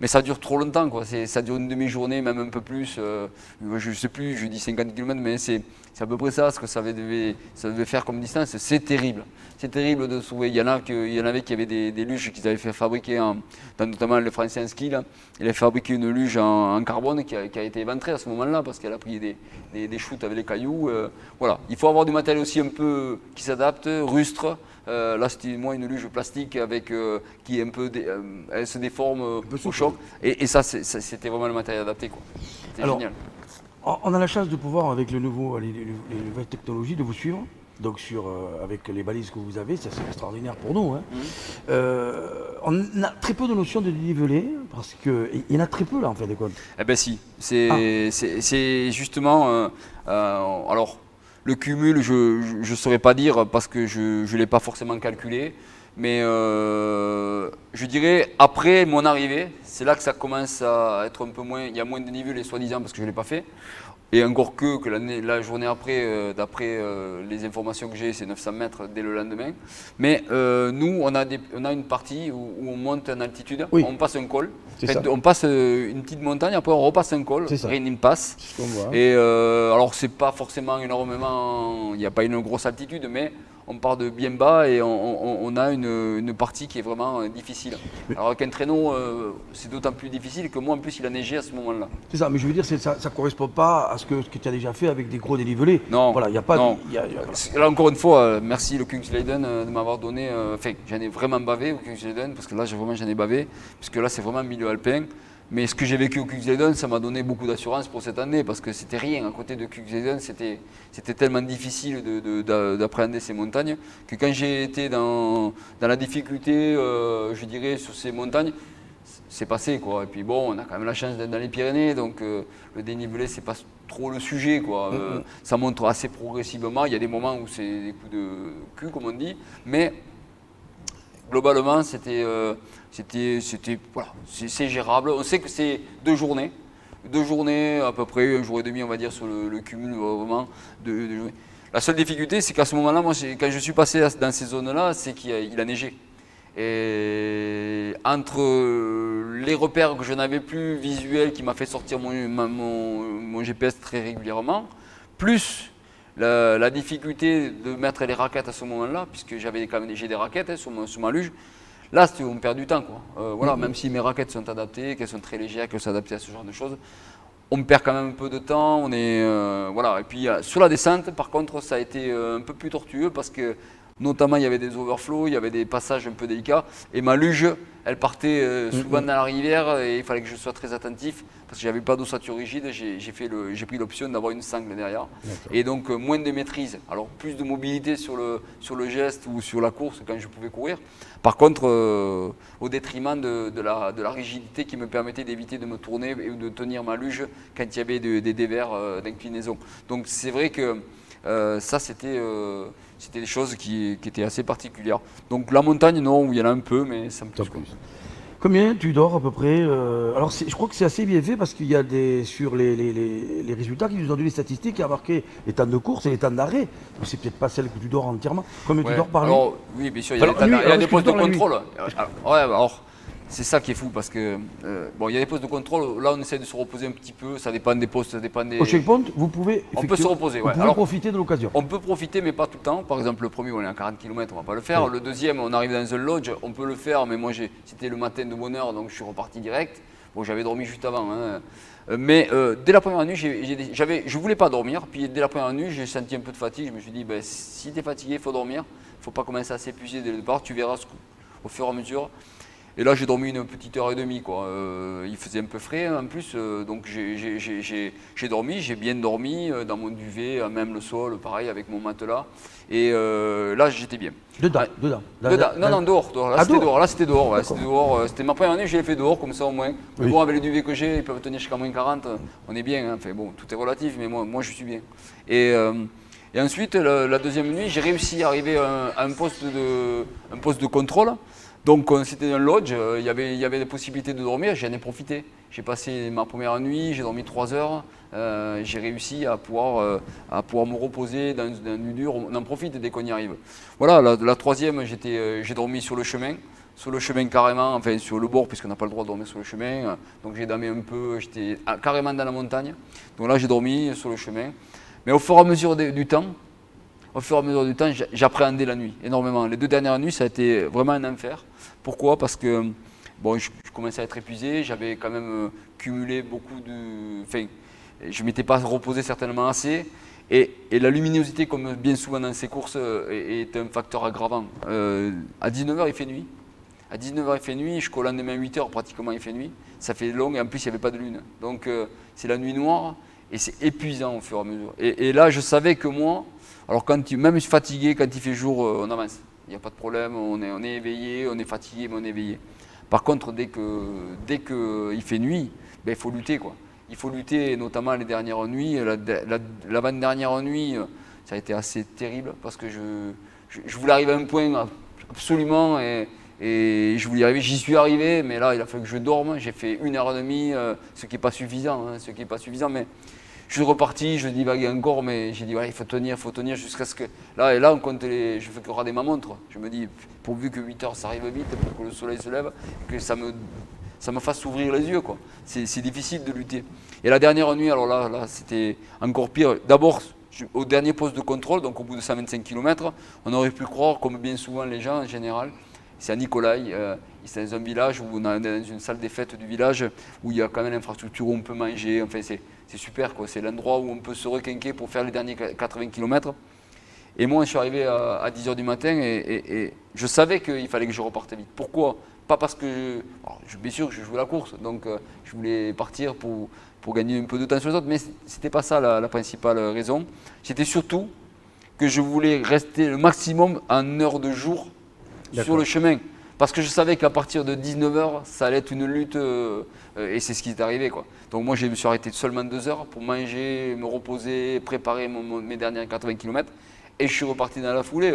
Mais ça dure trop longtemps, quoi. Ça dure une demi-journée, même un peu plus. Je ne sais plus, je dis 50 km, mais c'est à peu près ça, ce que ça devait faire comme distance. C'est terrible. C'est terrible de trouver. Il y en avait qui avaient des luges qu'ils avaient fait fabriquer, notamment le français en ski. Là. Il a fabriqué une luge en carbone qui a été éventrée à ce moment-là parce qu'elle a pris des shoots avec les cailloux. Voilà. Il faut avoir du matériel aussi un peu qui s'adapte, rustre. Là, c'était moi une luge plastique qui est un peu, elle se déforme au choc. Et ça, c'était vraiment le matériel adapté. C'était génial. On a la chance de pouvoir, avec les nouvelles technologies, de vous suivre. Donc avec les balises que vous avez, c'est extraordinaire pour nous. Hein. On a très peu de notions de dénivelé, parce qu'il y en a très peu là en fin de compte. Eh bien si, c'est justement, alors le cumul je ne saurais pas dire parce que je ne l'ai pas forcément calculé, mais je dirais après mon arrivée, c'est là que ça commence à être un peu moins, il y a moins de dénivelé soi-disant parce que je ne l'ai pas fait. Et encore que la journée après, d'après les informations que j'ai, c'est 900 mètres dès le lendemain. Mais nous, on a une partie où on monte en altitude, on passe un col. En fait, on passe une petite montagne, après on repasse un col, Rhénine Pass. Et alors, c'est pas forcément énormément, il n'y a pas une grosse altitude, mais on part de bien bas et on a une partie qui est vraiment difficile. Alors avec un traîneau, c'est d'autant plus difficile que moi en plus il a neigé à ce moment-là. C'est ça, mais je veux dire, ça ne correspond pas à ce que tu as déjà fait avec des gros dénivelés. Non, voilà, y a pas non. Voilà. Là encore une fois, merci le Kungsleden de m'avoir donné, enfin j'en ai vraiment bavé au Kungsleden, parce que là vraiment j'en ai bavé, puisque là c'est vraiment un milieu alpin. Mais ce que j'ai vécu au Kungsleden, ça m'a donné beaucoup d'assurance pour cette année parce que c'était rien. À côté de Kungsleden, c'était tellement difficile d'appréhender ces montagnes que quand j'ai été dans la difficulté, je dirais, sur ces montagnes, c'est passé, quoi. Et puis bon, on a quand même la chance d'être dans les Pyrénées, donc le dénivelé, c'est pas trop le sujet, quoi. Ça monte assez progressivement. Il y a des moments où c'est des coups de cul, comme on dit, mais globalement, voilà, c'est gérable. On sait que c'est 2 journées. 2 journées à peu près, 1 jour et demi, on va dire, sur le cumul vraiment de journées. La seule difficulté, c'est qu'à ce moment-là, moi, quand je suis passé dans ces zones-là, c'est qu'il a neigé. Et entre les repères que je n'avais plus visuels, qui m'a fait sortir mon GPS très régulièrement, plus la difficulté de mettre les raquettes à ce moment-là, puisque j'ai des raquettes sur ma luge, Là, on perd du temps, quoi. Voilà, même si mes raquettes sont adaptées, qu'elles sont très légères, qu'elles sont adaptées à ce genre de choses, on perd quand même un peu de temps. On est, voilà. Et puis sur la descente, par contre, ça a été un peu plus tortueux parce que notamment il y avait des overflows, il y avait des passages un peu délicats. Et ma luge, elle partait souvent dans la rivière et il fallait que je sois très attentif parce que j'avais pas d'ossature rigide. J'ai pris l'option d'avoir une sangle derrière. Et donc moins de maîtrise. Alors plus de mobilité sur le geste ou sur la course quand je pouvais courir. Par contre, au détriment de la rigidité qui me permettait d'éviter de me tourner et de tenir ma luge quand il y avait des dévers d'inclinaison. Donc c'est vrai que ça c'était des choses qui étaient assez particulières. Donc la montagne, non, il y en a un peu, mais ça me touche plus. Combien tu dors à peu près Alors je crois que c'est assez bien fait parce qu'il y a sur les résultats qui nous ont donné les statistiques, il y a marqué les temps de course et les temps d'arrêt. Mais c'est peut-être pas celle que tu dors entièrement. Combien tu dors par nuit? Oui, bien sûr, il y a des postes de contrôle. Ouais, alors c'est ça qui est fou parce que bon, il y a des postes de contrôle. Là, on essaie de se reposer un petit peu. Ça dépend des postes, ça dépend des. Au checkpoint, vous pouvez. On peut se reposer. Vous pouvez profiter de l'occasion. On peut profiter, mais pas tout le temps. Par exemple, le premier, on est à 40 km, on va pas le faire. Oui. Le deuxième, on arrive dans un lodge, on peut le faire, mais moi, c'était le matin de bonne heure, donc je suis reparti direct. Bon, j'avais dormi juste avant. Hein. Mais dès la première nuit, je voulais pas dormir. Puis dès la première nuit, j'ai senti un peu de fatigue. Je me suis dit, ben, si tu es fatigué, il faut dormir. Il ne faut pas commencer à s'épuiser dès le départ. Tu verras au fur et à mesure. Et là, j'ai dormi une petite heure et demie, quoi. Il faisait un peu frais en plus, donc j'ai dormi, j'ai bien dormi dans mon duvet, même le sol, pareil, avec mon matelas. Et là, j'étais bien. Dedans. Non, dehors. Là, c'était dehors. Là, c'était dehors. Ouais, c'était dehors. C'était ma première année, je l'ai fait dehors, comme ça au moins. Mais bon, avec les duvets que j'ai, ils peuvent tenir jusqu'à moins 40. On est bien. Hein. Enfin bon, tout est relatif, mais moi, je suis bien. Et ensuite, la deuxième nuit, j'ai réussi à arriver à un poste de contrôle. Donc c'était un lodge, il y avait des possibilités de dormir, j'en ai profité. J'ai passé ma première nuit, j'ai dormi 3 heures, j'ai réussi à pouvoir me reposer dans une dur, on en profite dès qu'on y arrive. Voilà, la troisième, j'ai dormi sur le chemin carrément, enfin sur le bord puisqu'on n'a pas le droit de dormir sur le chemin. Donc j'ai damé un peu, j'étais carrément dans la montagne. Donc là j'ai dormi sur le chemin. Mais au fur et à mesure du temps, j'appréhendais la nuit énormément. Les 2 dernières nuits, ça a été vraiment un enfer. Pourquoi? Parce que bon, je commençais à être épuisé, j'avais quand même cumulé beaucoup de... Enfin, je ne m'étais pas reposé certainement assez. Et la luminosité, comme bien souvent dans ces courses, est un facteur aggravant. À 19h, il fait nuit. À 19h, il fait nuit, jusqu'au lendemain 8h, pratiquement, il fait nuit. Ça fait long et en plus, il n'y avait pas de lune. Donc, c'est la nuit noire et c'est épuisant au fur et à mesure. Et là, je savais que moi... Alors même fatigué, quand il fait jour, on avance. Il n'y a pas de problème, on est éveillé, on est fatigué, mais on est éveillé. Par contre, dès qu'il fait nuit, ben, il faut lutter, quoi. Il faut lutter, notamment les dernières nuits. L'avant-dernière nuit, ça a été assez terrible parce que je voulais arriver à un point absolument et je voulais y arriver. J'y suis arrivé, mais là, il a fallu que je dorme. J'ai fait 1h30, ce qui n'est pas suffisant, mais... Je suis reparti, je divaguais encore, mais j'ai dit ouais, il faut tenir jusqu'à ce que... Là, on compte je fais que regarder ma montre. Je me dis, pourvu que 8h, ça arrive vite, pour que le soleil se lève, que ça me fasse ouvrir les yeux, quoi. C'est difficile de lutter. Et la dernière nuit, alors là c'était encore pire. D'abord, au dernier poste de contrôle, donc au bout de 125 km, on aurait pu croire, comme bien souvent les gens en général, c'est à Nikolai, c'est dans un village, où on est dans une salle des fêtes du village, où il y a quand même l'infrastructure où on peut manger, enfin c'est super, quoi. C'est l'endroit où on peut se requinquer pour faire les derniers 80 km. Et moi, je suis arrivé à 10h du matin et je savais qu'il fallait que je reparte vite. Pourquoi? Pas parce que, bien sûr que je jouais la course, donc je voulais partir pour gagner un peu de temps sur les autres, mais c'était pas ça la principale raison. C'était surtout que je voulais rester le maximum en heure de jour sur le chemin. Parce que je savais qu'à partir de 19h, ça allait être une lutte et c'est ce qui est arrivé, quoi. Donc moi, je me suis arrêté seulement 2 heures pour manger, me reposer, préparer mes derniers 80 km. Et je suis reparti dans la foulée,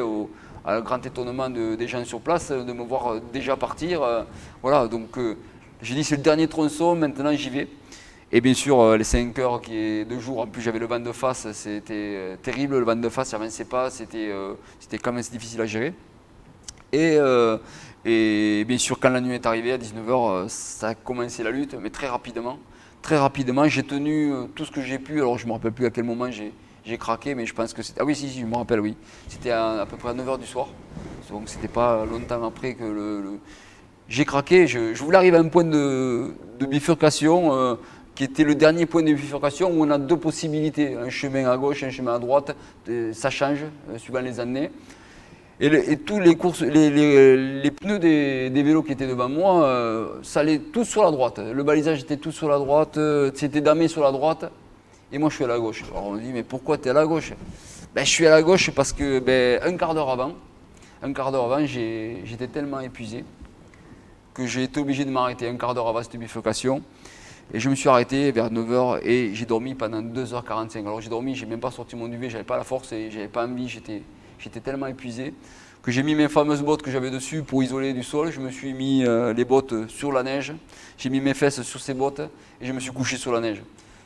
à grand étonnement des gens sur place, de me voir déjà partir. Voilà, donc j'ai dit c'est le dernier tronçon, maintenant j'y vais. Et bien sûr, les 5 heures qui est 2 jours, en plus j'avais le vent de face, c'était terrible, le vent de face, ça n'avançait pas, c'était quand même difficile à gérer. Et bien sûr, quand la nuit est arrivée, à 19h, ça a commencé la lutte, mais très rapidement. Très rapidement, j'ai tenu tout ce que j'ai pu. Alors, je ne me rappelle plus à quel moment j'ai craqué, mais je pense que c'était... Ah oui, si, je me rappelle, oui. C'était à peu près à 9 h du soir. Donc c'était pas longtemps après que j'ai craqué. Je voulais arriver à un point de bifurcation qui était le dernier point de bifurcation où on a deux possibilités, un chemin à gauche, un chemin à droite. Ça change suivant les années. Et tous les pneus des vélos qui étaient devant moi, ça allait tous sur la droite. Le balisage était tout sur la droite, c'était damé sur la droite. Et moi, je suis à la gauche. Alors on me dit, mais pourquoi tu es à la gauche? Ben, je suis à la gauche parce que un quart d'heure avant, j'étais tellement épuisé que j'ai été obligé de m'arrêter un quart d'heure avant cette bifurcation. Et je me suis arrêté vers 9 h et j'ai dormi pendant 2 h 45. Alors j'ai dormi, j'ai même pas sorti mon duvet, j'avais pas la force et j'avais pas envie, j'étais tellement épuisé que j'ai mis mes fameuses bottes que j'avais dessus pour isoler du sol. Je me suis mis les bottes sur la neige, j'ai mis mes fesses sur ces bottes et je me suis couché sur la neige.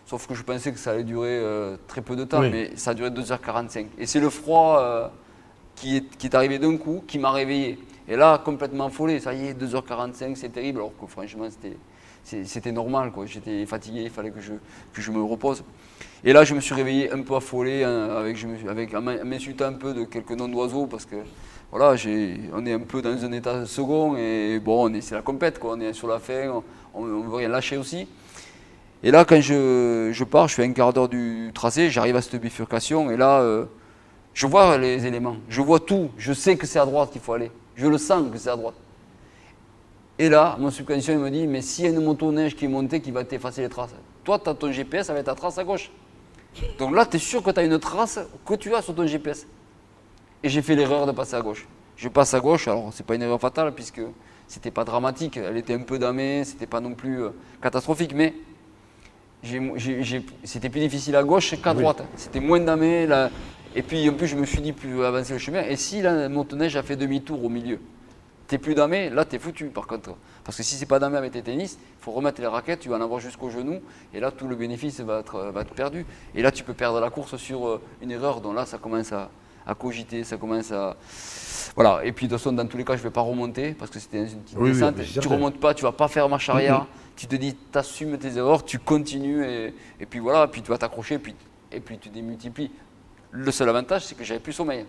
Sauf que je pensais que ça allait durer très peu de temps, oui. Mais ça a duré 2 h 45. Et c'est le froid qui est arrivé d'un coup qui m'a réveillé. Et là, complètement affolé, ça y est, 2 h 45, c'est terrible, alors que franchement, c'était normal, quoi. J'étais fatigué, il fallait que je me repose. Et là, je me suis réveillé un peu affolé, en m'insultant un peu de quelques noms d'oiseaux, parce que voilà, on est un peu dans un état second, et bon, c'est la compète, quoi. On est sur la fin, on ne veut rien lâcher aussi. Et là, quand je pars, je fais un quart d'heure du tracé, j'arrive à cette bifurcation, et là, je vois les éléments, je vois tout, je sais que c'est à droite qu'il faut aller, je le sens que c'est à droite. Et là, mon subconscient il me dit, mais s'il y a une motoneige qui est montée, qui va t'effacer les traces, toi, tu as ton GPS avec ta trace à gauche. Donc là, tu es sûr que tu as une trace que tu as sur ton GPS. Et j'ai fait l'erreur de passer à gauche. Je passe à gauche, alors c'est pas une erreur fatale, puisque c'était pas dramatique, elle était un peu damée, c'était pas non plus catastrophique, mais c'était plus difficile à gauche qu'à droite. Oui. C'était moins damé. Là. Et puis en plus, je me suis dit, plus avancer le chemin. Et si la motoneige a fait demi-tour au milieu, t'es plus damé, là t'es foutu par contre. Parce que si c'est pas damé avec tes tennis, il faut remettre les raquettes, tu vas en avoir jusqu'au genou, et là tout le bénéfice va être perdu. Et là tu peux perdre la course sur une erreur, donc là ça commence à cogiter, ça commence à... Voilà, et puis de toute façon dans tous les cas je ne vais pas remonter, parce que c'était une petite descente, tu ne remontes pas, tu ne vas pas faire marche arrière, tu te dis, tu assumes tes erreurs, tu continues, et puis voilà, puis tu vas t'accrocher, et puis tu démultiplies. Le seul avantage c'est que j'avais plus sommeil.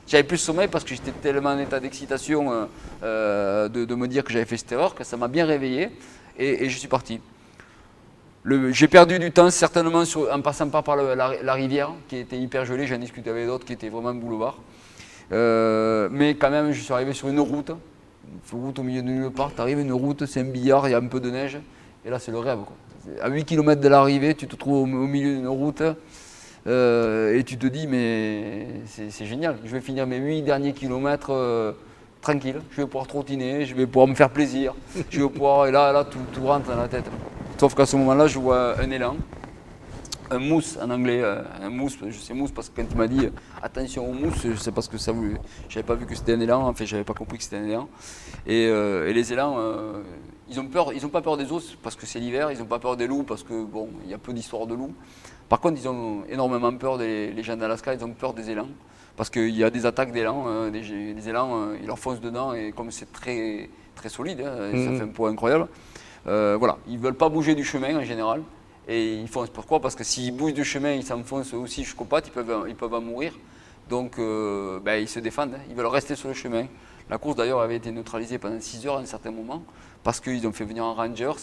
J'avais plus sommeil parce que j'étais tellement en état d'excitation de me dire que j'avais fait cette erreur que ça m'a bien réveillé et je suis parti. J'ai perdu du temps certainement en passant pas par la rivière qui était hyper gelée, j'en discutais avec d'autres qui étaient vraiment boulevard. Mais quand même je suis arrivé sur une route au milieu de nulle part, tu arrives une route, c'est un billard, il y a un peu de neige et là c'est le rêve, quoi. À 8 km de l'arrivée, tu te trouves au milieu d'une route. Et tu te dis, mais c'est génial, je vais finir mes 8 derniers kilomètres tranquille, je vais pouvoir trottiner, je vais pouvoir me faire plaisir, je vais pouvoir, et là tout rentre dans la tête. Sauf qu'à ce moment-là, je vois un élan, un mousse en anglais, un mousse, je sais mousse parce que quand il m'a dit attention au mousse, je sais pas ce que ça voulait, j'avais pas vu que c'était un élan, en fait j'avais pas compris que c'était un élan. Et les élans, ils ont pas peur des ours parce que c'est l'hiver, ils ont pas peur des loups parce que bon, il y a peu d'histoires de loups. Par contre, ils ont énormément peur, les gens d'Alaska, ils ont peur des élans. Parce qu'il y a des attaques d'élan, les élans, ils leur foncent dedans et comme c'est très, très solide, ça fait un poids incroyable. Voilà, ils ne veulent pas bouger du chemin en général. Et ils foncent. Pourquoi? Parce que s'ils bougent du chemin, ils s'enfoncent aussi jusqu'aux pattes, ils peuvent en mourir. Donc ils se défendent, ils veulent rester sur le chemin. La course d'ailleurs avait été neutralisée pendant 6 heures à un certain moment. Parce qu'ils ont fait venir un Rangers,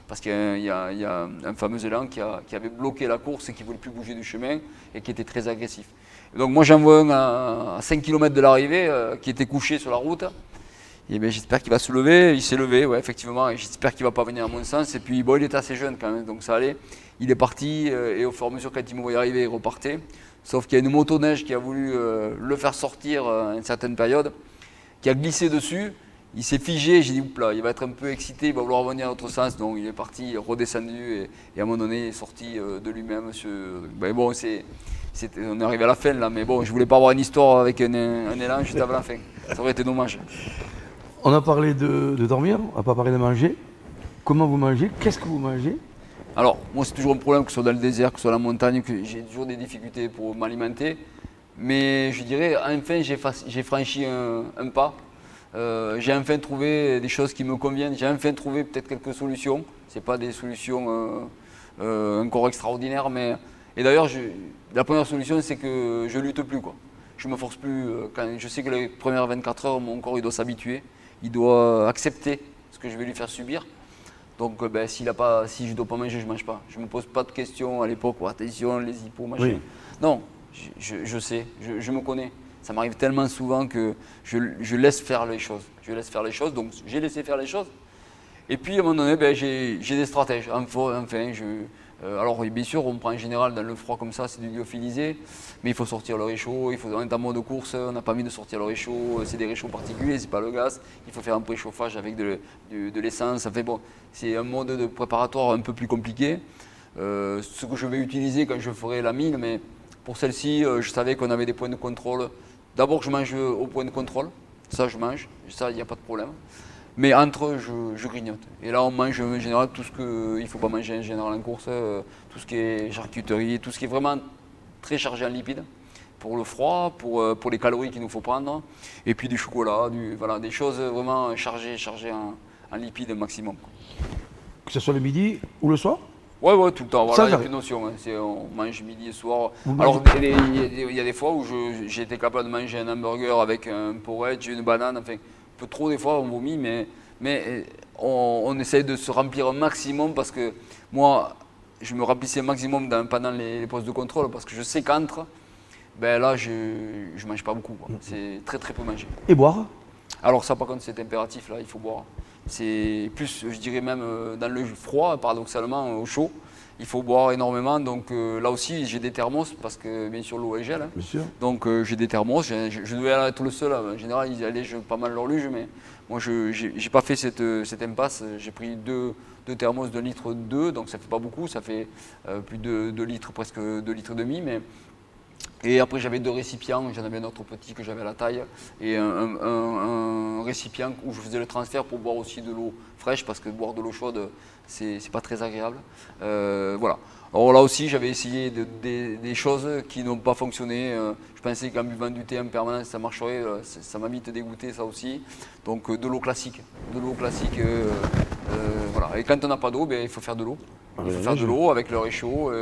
parce qu'il y a un fameux élan qui avait bloqué la course et qui ne voulait plus bouger du chemin et qui était très agressif. Et donc moi j'en vois un à 5 km de l'arrivée qui était couché sur la route. Et j'espère qu'il va se lever, il s'est levé, ouais, effectivement, et j'espère qu'il ne va pas venir à mon sens. Et puis bon, il était assez jeune quand même, donc ça allait. Il est parti et au fur et à mesure quand il me voyait arriver, il repartait. Sauf qu'il y a une motoneige qui a voulu le faire sortir à une certaine période, qui a glissé dessus. Il s'est figé, j'ai dit, oups là, il va être un peu excité, il va vouloir revenir à l'autre sens, donc il est parti, il est redescendu et à un moment donné, il est sorti de lui-même. Bon, on est arrivé à la fin là, mais bon, je voulais pas avoir une histoire avec un élan juste avant la fin, ça aurait été dommage. On a parlé de dormir, on n'a pas parlé de manger. Comment vous mangez? Qu'est-ce que vous mangez? Alors, moi c'est toujours un problème, que ce soit dans le désert, que ce soit dans la montagne, que j'ai toujours des difficultés pour m'alimenter, mais je dirais, enfin j'ai franchi un pas. J'ai enfin trouvé des choses qui me conviennent, j'ai enfin trouvé peut-être quelques solutions. Ce n'est pas des solutions encore extraordinaires, mais Et d'ailleurs, la première solution, c'est que je lutte plus, quoi. Je me force plus. Quand je sais que les premières 24 heures, mon corps il doit s'habituer, il doit accepter ce que je vais lui faire subir. Donc, ben, si je ne dois pas manger, je ne mange pas. Je ne me pose pas de questions à l'époque, attention, les hippos, machin. Oui. Non, je sais, je me connais. Ça m'arrive tellement souvent que je laisse faire les choses. Je laisse faire les choses, donc j'ai laissé faire les choses. Et puis à un moment donné, ben, j'ai des stratèges. Enfin, alors bien sûr, on prend en général dans le froid comme ça, c'est du lyophilisé, mais il faut sortir le réchaud, on est en mode course, on n'a pas envie de sortir le réchaud, c'est des réchauds particuliers, c'est pas le gaz, il faut faire un préchauffage avec de l'essence. Enfin, bon, c'est un mode de préparatoire un peu plus compliqué. Ce que je vais utiliser quand je ferai la mine, mais pour celle-ci, je savais qu'on avait des points de contrôle. D'abord, je mange au point de contrôle, ça je mange, ça il n'y a pas de problème. Mais entre eux, je grignote. Et là, on mange en général tout ce qu'il ne faut pas manger en général en course, tout ce qui est charcuterie, tout ce qui est vraiment très chargé en lipides, pour le froid, pour les calories qu'il nous faut prendre, et puis du chocolat, voilà, des choses vraiment chargées en lipides maximum. Que ce soit le midi ou le soir? Ouais, tout le temps. Voilà, il n'y a Ça, plus de notion. Hein. On mange midi et soir. Vous Alors, il y a des fois où j'ai été capable de manger un hamburger avec un porridge, une banane, enfin, un peu trop des fois, on vomit, mais on essaye de se remplir un maximum parce que moi, je me remplissais un maximum pendant les postes de contrôle parce que je sais qu'entre, ben là, je ne mange pas beaucoup. C'est très peu mangé. Et boire? Alors ça, par contre, c'est impératif, là, il faut boire. C'est plus, je dirais même, dans le froid, paradoxalement, au chaud. Il faut boire énormément, donc là aussi j'ai des thermos parce que bien sûr l'eau est gèle. Hein. Bien sûr. Donc j'ai des thermos, je devais être le seul. En général ils allègent pas mal leur luge, mais moi je n'ai pas fait cette impasse. J'ai pris deux thermos de litre 2, donc ça fait pas beaucoup, ça fait plus de 2 litres, presque 2 litres et demi. Et après j'avais 2 récipients, j'en avais un autre petit que j'avais à la taille et un récipient où je faisais le transfert pour boire aussi de l'eau fraîche parce que boire de l'eau chaude c'est pas très agréable. Voilà. Alors là aussi j'avais essayé des choses qui n'ont pas fonctionné. Je pensais qu'en buvant du thé en permanence ça marcherait, ça m'a vite dégoûté ça aussi. Donc de l'eau classique. Voilà. Et quand on n'a pas d'eau, ben, il faut faire de l'eau. Il faut faire de l'eau avec le réchaud.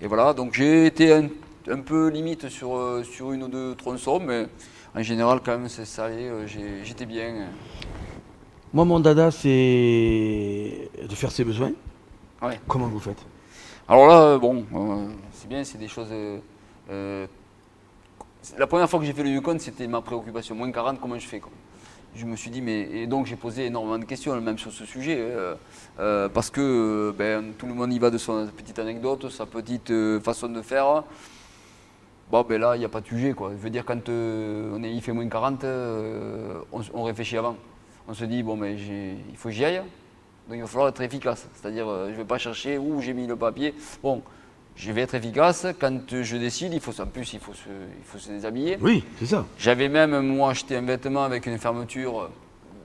Et voilà. Donc j'ai été un peu limite sur une ou deux tronçons, mais en général, quand même, ça allait, j'étais bien. Moi, mon dada, c'est de faire ses besoins. Ouais. Comment vous faites? Alors là, bon, c'est bien, c'est des choses... la première fois que j'ai fait le Yukon, c'était ma préoccupation. Moins 40, comment je fais quoi. Je me suis dit, et donc j'ai posé énormément de questions, même sur ce sujet, parce que ben, tout le monde y va de sa petite anecdote, sa petite façon de faire. Bon, ben là, il n'y a pas de sujet, quoi. Je veux dire, quand il fait moins 40, on réfléchit avant. On se dit, bon, ben, il faut que j'y aille, donc il va falloir être efficace. C'est-à-dire, je ne vais pas chercher où j'ai mis le papier. Bon, je vais être efficace. Quand je décide, il faut se déshabiller. Oui, c'est ça. J'avais même, moi, acheté un vêtement avec une fermeture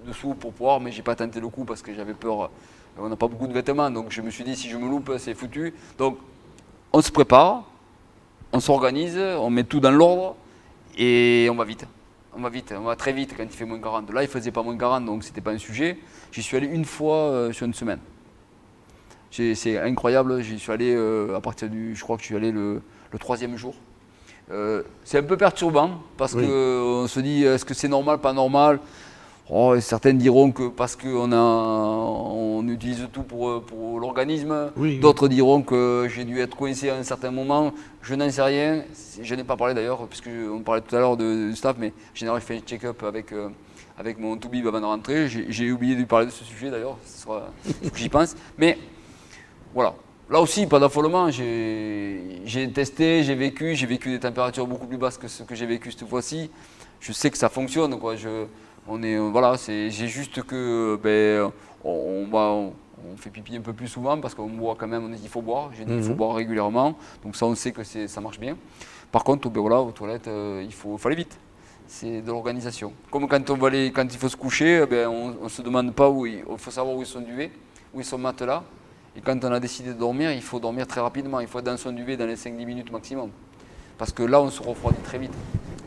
dessous pour pouvoir, mais je n'ai pas tenté le coup parce que j'avais peur. On n'a pas beaucoup de vêtements, donc je me suis dit, si je me loupe, c'est foutu. Donc, on se prépare. On s'organise, on met tout dans l'ordre et on va vite. On va très vite quand il fait moins 40. Là, il ne faisait pas moins 40, donc ce n'était pas un sujet. J'y suis allé une fois sur une semaine. C'est incroyable, j'y suis allé à partir je crois que je suis allé le 3e jour. C'est un peu perturbant parce qu'on se dit, est-ce que c'est normal, pas normal? Oh, certains diront que parce qu'on utilise tout pour l'organisme. Oui. D'autres diront que j'ai dû être coincé à un certain moment. Je n'en sais rien. Je n'ai pas parlé d'ailleurs, puisqu'on parlait tout à l'heure du staff, mais en général, je fais un check-up avec mon toubib avant de rentrer. J'ai oublié de lui parler de ce sujet d'ailleurs, il faut que j'y pense. Mais voilà. Là aussi, pas d'affolement. J'ai testé, j'ai vécu des températures beaucoup plus basses que ce que j'ai vécu cette fois-ci. Je sais que ça fonctionne, quoi. Voilà, c'est juste que on fait pipi un peu plus souvent parce qu'on boit quand même, il faut boire, j'ai dit il faut boire régulièrement, donc ça on sait que ça marche bien. Par contre, voilà, aux toilettes, il faut aller vite, c'est de l'organisation. Comme quand il faut se coucher, on ne se demande pas il faut savoir où est son duvet, où est son matelas, et quand on a décidé de dormir, il faut dormir très rapidement, il faut être dans son duvet dans les 5-10 minutes maximum. Parce que là, on se refroidit très vite.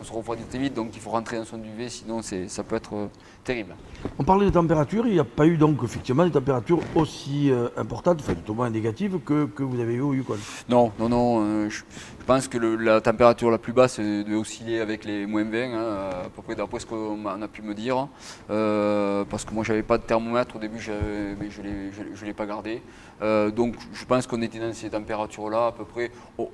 se refroidit très vite, donc il faut rentrer dans son duvet, sinon ça peut être terrible. On parlait de température, il n'y a pas eu donc effectivement des températures aussi importantes, enfin tout au moins négatives, que vous avez eu au Yukon. Non, je pense que la température la plus basse devait osciller avec les -20, hein, à peu près d'après ce qu'on a pu me dire. Parce que moi j'avais pas de thermomètre au début, je ne l'ai pas gardé. Donc je pense qu'on était dans ces températures-là à peu près,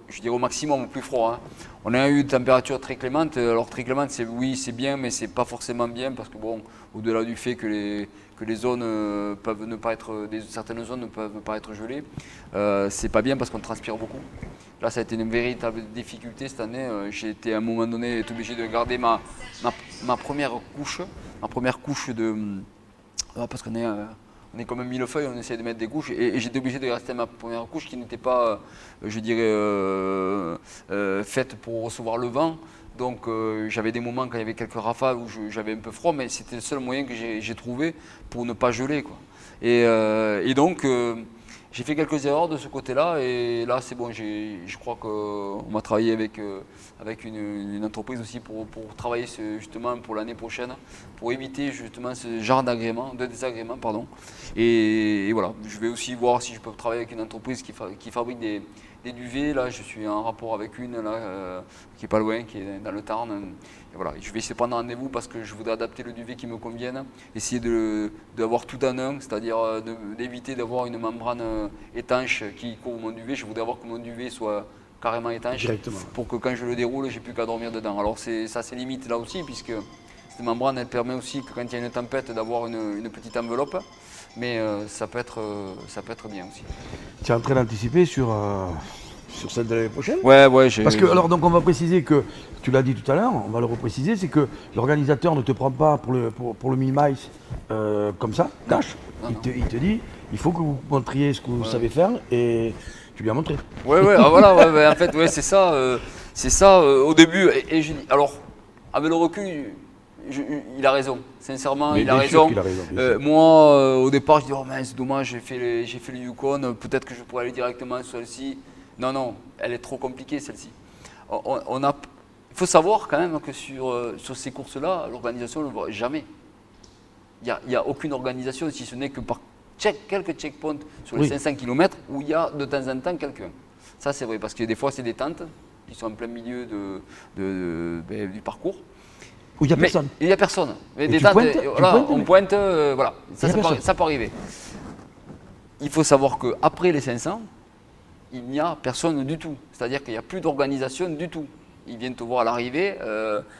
je dirais au maximum, au plus froid. Hein. On a eu une température très clémente. Alors très clémente, oui c'est bien, mais c'est pas forcément bien parce que bon, au-delà du fait que les zones peuvent ne pas être, certaines zones ne peuvent pas être gelées, c'est pas bien parce qu'on transpire beaucoup. Là, ça a été une véritable difficulté cette année. J'ai été à un moment donné obligé de garder ma première couche de. Parce qu'on est comme un millefeuille, on essaie de mettre des couches. Et j'étais obligé de rester ma première couche qui n'était pas, je dirais, faite pour recevoir le vent. Donc j'avais des moments quand il y avait quelques rafales où j'avais un peu froid, mais c'était le seul moyen que j'ai trouvé pour ne pas geler, quoi. Et donc. J'ai fait quelques erreurs de ce côté-là et là c'est bon, je crois qu'on m'a travaillé avec une entreprise aussi pour travailler justement pour l'année prochaine, pour éviter justement ce genre de désagrément. Pardon. Et voilà, je vais aussi voir si je peux travailler avec une entreprise qui fabrique des duvets. Là je suis en rapport avec une là, qui est pas loin, qui est dans le Tarn. Et voilà, je vais essayer de prendre rendez-vous parce que je voudrais adapter le duvet qui me convienne, essayer d'avoir tout en un, c'est-à-dire d'éviter d'avoir une membrane étanche qui couvre mon duvet. Je voudrais avoir que mon duvet soit carrément étanche pour que quand je le déroule, j'ai plus qu'à dormir dedans. Alors ça c'est limite là aussi puisque cette membrane elle permet aussi que quand il y a une tempête d'avoir une petite enveloppe, mais ça peut être bien aussi. Tu es en train d'anticiper sur celle de l'année prochaine? Ouais. Parce que, alors, donc, on va préciser que, tu l'as dit tout à l'heure, on va le repréciser, c'est que l'organisateur ne te prend pas pour le mini-mice comme ça, cash. Il te dit, il faut que vous montriez ce que vous savez faire et tu lui as montré. Ouais, voilà, en fait, ouais, c'est ça, au début. Et je dis, alors, avec le recul, il a raison, sincèrement, il a raison. Moi, au départ, je dis, oh mince, c'est dommage, j'ai fait le Yukon, peut-être que je pourrais aller directement sur celle-ci. Non, elle est trop compliquée celle-ci. Il faut savoir quand même que sur ces courses-là, l'organisation ne le voit jamais. Il n'y a aucune organisation, si ce n'est que par quelques checkpoints sur les 500 km où il y a de temps en temps quelqu'un. Ça c'est vrai, parce que des fois c'est des tentes qui sont en plein milieu du parcours. Où il n'y a personne. Il n'y a personne. Mais des tentes, on pointe, voilà, ça peut arriver. Il faut savoir qu'après les 500, il n'y a personne du tout. C'est-à-dire qu'il n'y a plus d'organisation du tout. Il vient te voir à l'arrivée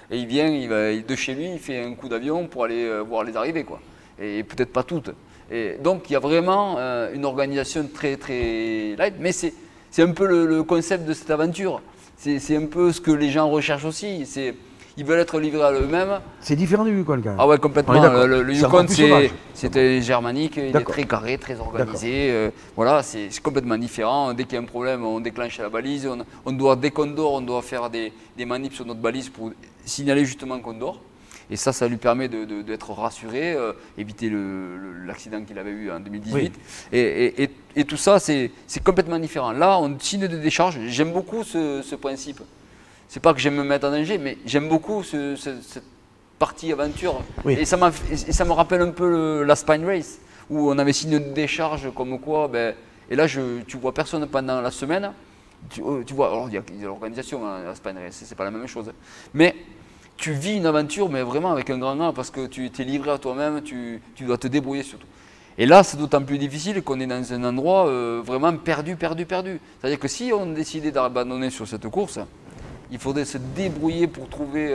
et il va de chez lui, il fait un coup d'avion pour aller voir les arrivées, quoi. Et peut-être pas toutes. Et donc il y a vraiment une organisation très très light, mais c'est un peu le concept de cette aventure. C'est un peu ce que les gens recherchent aussi. Ils veulent être livrés à eux-mêmes. C'est différent du Yukon quand même. Ah ouais, complètement. Le Yukon, c'était germanique, il est très carré, très organisé. Voilà, c'est complètement différent. Dès qu'il y a un problème, on déclenche la balise. Dès qu'on dort, on doit faire des manips sur notre balise pour signaler justement qu'on dort. Et ça lui permet d'être rassuré, éviter l'accident qu'il avait eu en 2018. Oui. Et tout ça, c'est complètement différent. Là, on signe des décharges. J'aime beaucoup ce principe. C'est pas que j'aime me mettre en danger, mais j'aime beaucoup cette partie aventure. Oui. Et ça me rappelle un peu la Spine Race, où on avait signé une décharge comme quoi, et là tu vois personne pendant la semaine. Tu vois, alors il y a l'organisation, hein, la Spine Race, c'est pas la même chose. Mais tu vis une aventure, mais vraiment avec un grand A, parce que tu t'es livré à toi-même, tu dois te débrouiller surtout. Et là, c'est d'autant plus difficile qu'on est dans un endroit vraiment perdu. C'est-à-dire que si on décidait d'abandonner sur cette course, il faudrait se débrouiller pour trouver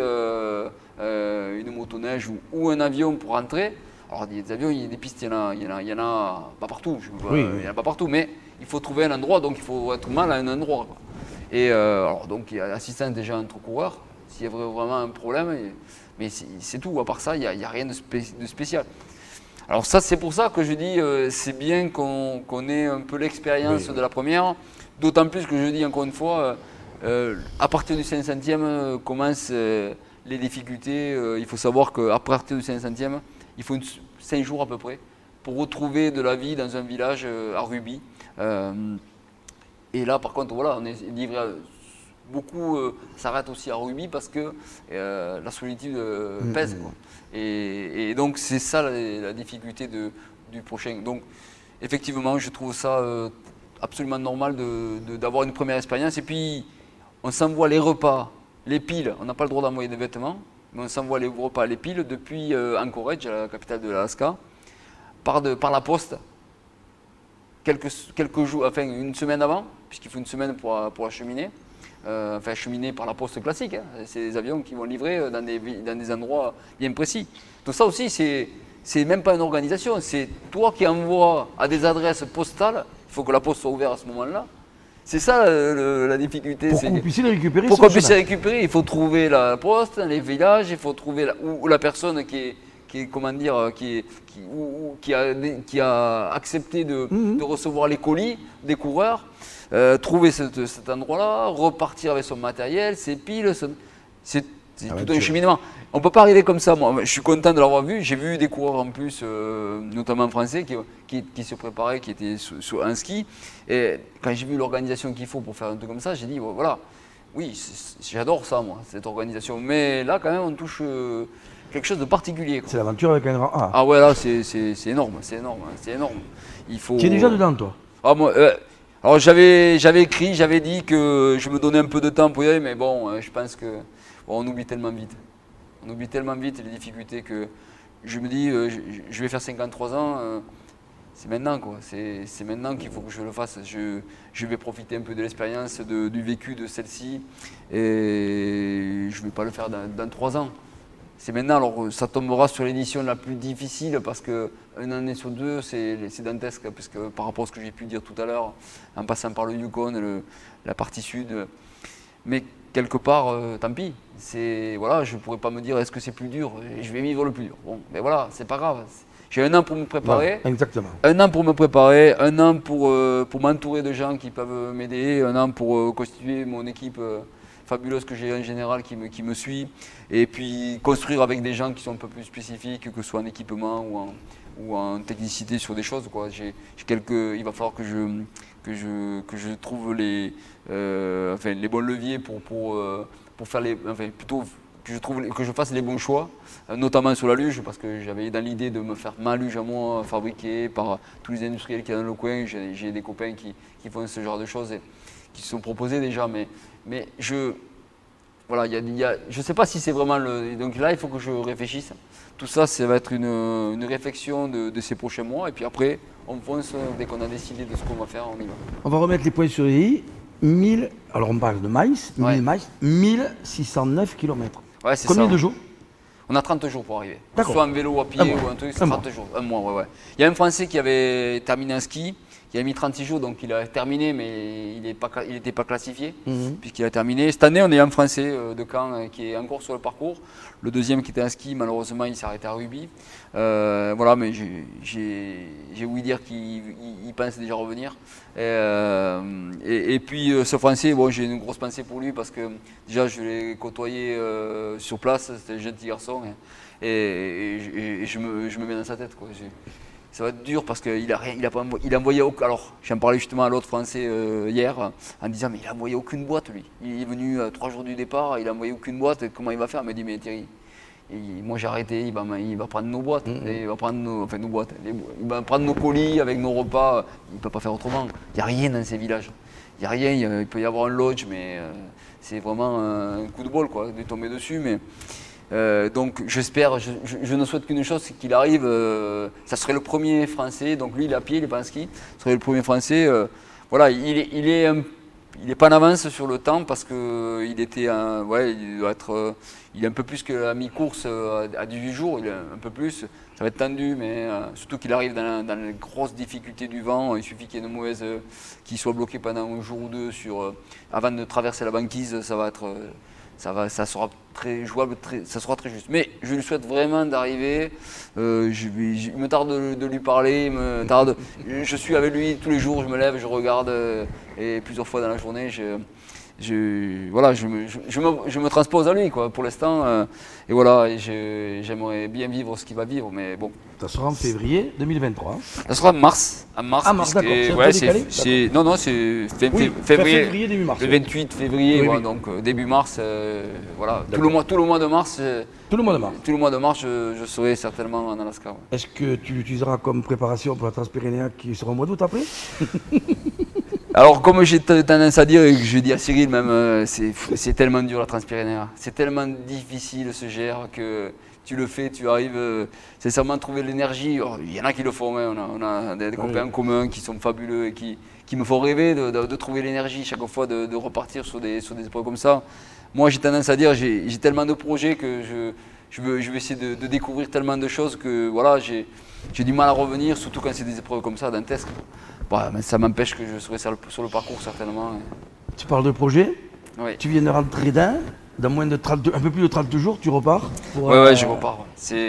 une motoneige ou un avion pour rentrer. Alors des avions, il y a des pistes, il y en a pas partout. Il y en a pas partout, mais il faut trouver un endroit, donc il faut être mal à un endroit, quoi. Et alors donc il y a l'assistance déjà entre coureurs, s'il y a vraiment un problème, mais c'est tout. À part ça, il n'y a rien de spécial. Alors ça, c'est pour ça que je dis, c'est bien qu'on ait un peu l'expérience de la première, d'autant plus que je dis encore une fois. À partir du 500e commencent les difficultés. Il faut savoir qu'à partir du 500e, il faut 5 jours à peu près pour retrouver de la vie dans un village à Ruby. Et là, par contre, voilà, on est livré beaucoup s'arrêtent aussi à rugby parce que la solitude pèse. Quoi. Et donc c'est ça la difficulté du prochain. Donc effectivement, je trouve ça absolument normal d'avoir une première expérience. Et puis on s'envoie les repas, les piles, on n'a pas le droit d'envoyer des vêtements, mais on s'envoie les repas, les piles depuis Anchorage, la capitale de l'Alaska, par la poste. Quelques jours, enfin une semaine avant, puisqu'il faut une semaine pour acheminer. Enfin acheminer par la poste classique. Hein. C'est des avions qui vont livrer dans des endroits bien précis. Donc ça aussi, c'est même pas une organisation. C'est toi qui envoies à des adresses postales. Il faut que la poste soit ouverte à ce moment-là. C'est ça la difficulté. Pour que vous puissiez les récupérer. Pour qu'on puisse les récupérer, il faut trouver la poste, les villages, il faut trouver où la personne qui a accepté de recevoir les colis des coureurs. Trouver cet endroit-là, repartir avec son matériel, ses piles, c'est tout un cheminement. On ne peut pas arriver comme ça. Moi, je suis content de l'avoir vu. J'ai vu des coureurs en plus, notamment français, qui se préparaient, qui étaient sur un ski. Et quand j'ai vu l'organisation qu'il faut pour faire un truc comme ça, j'ai dit, voilà, oui, j'adore ça, moi, cette organisation. Mais là, quand même, on touche quelque chose de particulier. C'est l'aventure avec un grand A. Ah ouais, là, c'est énorme, c'est énorme, c'est énorme. Il faut... Tu es déjà dedans, toi? Ah, moi, alors j'avais écrit, j'avais dit que je me donnais un peu de temps pour y aller, mais bon, je pense que on oublie tellement vite. On oublie tellement vite les difficultés que je me dis, je vais faire 53 ans, c'est maintenant quoi. C'est maintenant qu'il faut que je le fasse. Je vais profiter un peu de l'expérience, du vécu de celle-ci, et je ne vais pas le faire dans 3 ans. C'est maintenant, alors ça tombera sur l'édition la plus difficile parce qu'une année sur 2, c'est dantesque, parce que par rapport à ce que j'ai pu dire tout à l'heure, en passant par le Yukon, la partie sud. Mais quelque part, tant pis. Voilà, je ne pourrais pas me dire est-ce que c'est plus dur, je vais vivre le plus dur. Bon, mais voilà, c'est pas grave. J'ai 1 an pour me préparer. Ouais, exactement. 1 an pour me préparer, 1 an pour m'entourer de gens qui peuvent m'aider, 1 an pour constituer mon équipe fabuleuse que j'ai en général qui me suit, et puis construire avec des gens qui sont un peu plus spécifiques, que ce soit en équipement ou en technicité sur des choses. Quoi. Il va falloir que je trouve les bons leviers pour faire plutôt que je fasse les bons choix, notamment sur la luge, parce que j'avais dans l'idée de me faire ma luge à moi, fabriquée par tous les industriels qui sont dans le coin. J'ai des copains qui font ce genre de choses et qui se sont proposés déjà, mais je ne sais pas si c'est vraiment donc là, il faut que je réfléchisse. Tout ça, ça va être une réflexion de ces prochains mois. Et puis après, on fonce, dès qu'on a décidé de ce qu'on va faire, on y va. On va remettre les points sur les i. Alors on parle de maïs, 1000 maïs, 1609 km. Ouais, c'est Combien ça, de jours? On a 30 jours pour arriver. D'accord. Soit en vélo, à pied ou un truc, c'est 30 jours. Un mois, ouais. Il y a un Français qui avait terminé un ski, qui a mis 36 jours, donc il a terminé, mais il n'était pas classifié, puisqu'il a terminé. Cette année, on est un Français de Caen qui est encore sur le parcours. Le deuxième qui était un ski, malheureusement, il s'est arrêté à rugby. Voilà, mais j'ai ouï dire qu'il pense déjà revenir. Et puis ce Français, bon, j'ai une grosse pensée pour lui parce que déjà je l'ai côtoyé sur place, c'était un gentil garçon, et je me mets dans sa tête, quoi. Ça va être dur parce qu'il a envoyé aucun. Alors, j'en parlais justement à l'autre Français hier en disant mais il a envoyé aucune boîte lui. Il est venu 3 jours du départ, il a envoyé aucune boîte. Comment il va faire? Il m'a dit mais Thierry, moi j'ai arrêté, il va prendre nos boîtes, il va prendre nos boîtes, il va prendre nos colis avec nos repas. Il ne peut pas faire autrement. Il n'y a rien dans ces villages. Il n'y a rien. Il peut y avoir un lodge, mais c'est vraiment un coup de bol quoi, de tomber dessus. Mais donc j'espère, je ne souhaite qu'une chose, c'est qu'il arrive, ça serait le premier Français, donc lui il est à pied, il n'est pas en ski, ce serait le premier Français, voilà, il est pas en avance sur le temps parce qu'il était, il doit être, il est un peu plus que la mi-course à 18 jours, il est un peu plus, ça va être tendu, mais surtout qu'il arrive dans les grosses difficultés du vent, il suffit qu'il y ait une mauvaise, qu'il soit bloqué pendant un jour ou deux avant de traverser la banquise, ça va être... Ça sera très jouable, ça sera très juste. Mais je lui souhaite vraiment d'arriver. Il me tarde de lui parler. Je suis avec lui tous les jours. Je me lève, je regarde et plusieurs fois dans la journée. voilà, je me transpose à lui, quoi, pour l'instant. Et voilà, j'aimerais bien vivre ce qu'il va vivre, mais bon. Ça sera en février 2023. Ça sera en mars. Ah, mars, d'accord. Ouais, non, c'est février, début mars. Le 28 février, Oui, ouais, oui. donc début mars, voilà. Tout le mois de mars. Tout le mois de mars. Tout le mois de mars, je serai certainement en Alaska. Ouais. Est-ce que tu l'utiliseras comme préparation pour la Transpyrénéenne qui sera au mois d'août après? Alors, comme j'ai tendance à dire, et que je dis à Cyril même, c'est tellement dur la Transpyrénéenne. C'est tellement difficile ce GR que tu le fais, tu arrives sincèrement à trouver l'énergie. Il y en a qui le font, hein. On a des copains en commun qui sont fabuleux et qui me font rêver de trouver l'énergie chaque fois de repartir sur des épreuves comme ça. Moi, j'ai tendance à dire, j'ai tellement de projets que je veux essayer de découvrir tellement de choses que voilà, j'ai du mal à revenir, surtout quand c'est des épreuves comme ça, dantesques. Bah, mais ça m'empêche que je serai sur le parcours certainement. Tu parles de projet. Oui. Tu viens de rentrer dans moins de 30, un peu plus de 30 jours, tu repars pour, ouais, je repars.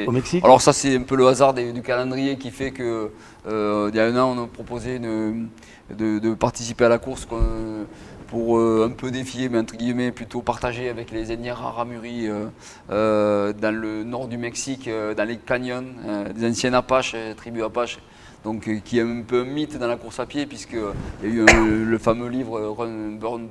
au Mexique. Alors ça, c'est un peu le hasard du calendrier qui fait que il y a un an, on a proposé de participer à la course pour un peu défier, mais entre guillemets plutôt partager avec les Indiens Raramuri dans le nord du Mexique, dans les canyons, des anciennes Apaches, tribus Apaches. Donc, qui est un peu un mythe dans la course à pied, puisqu'il y a eu le fameux livre Born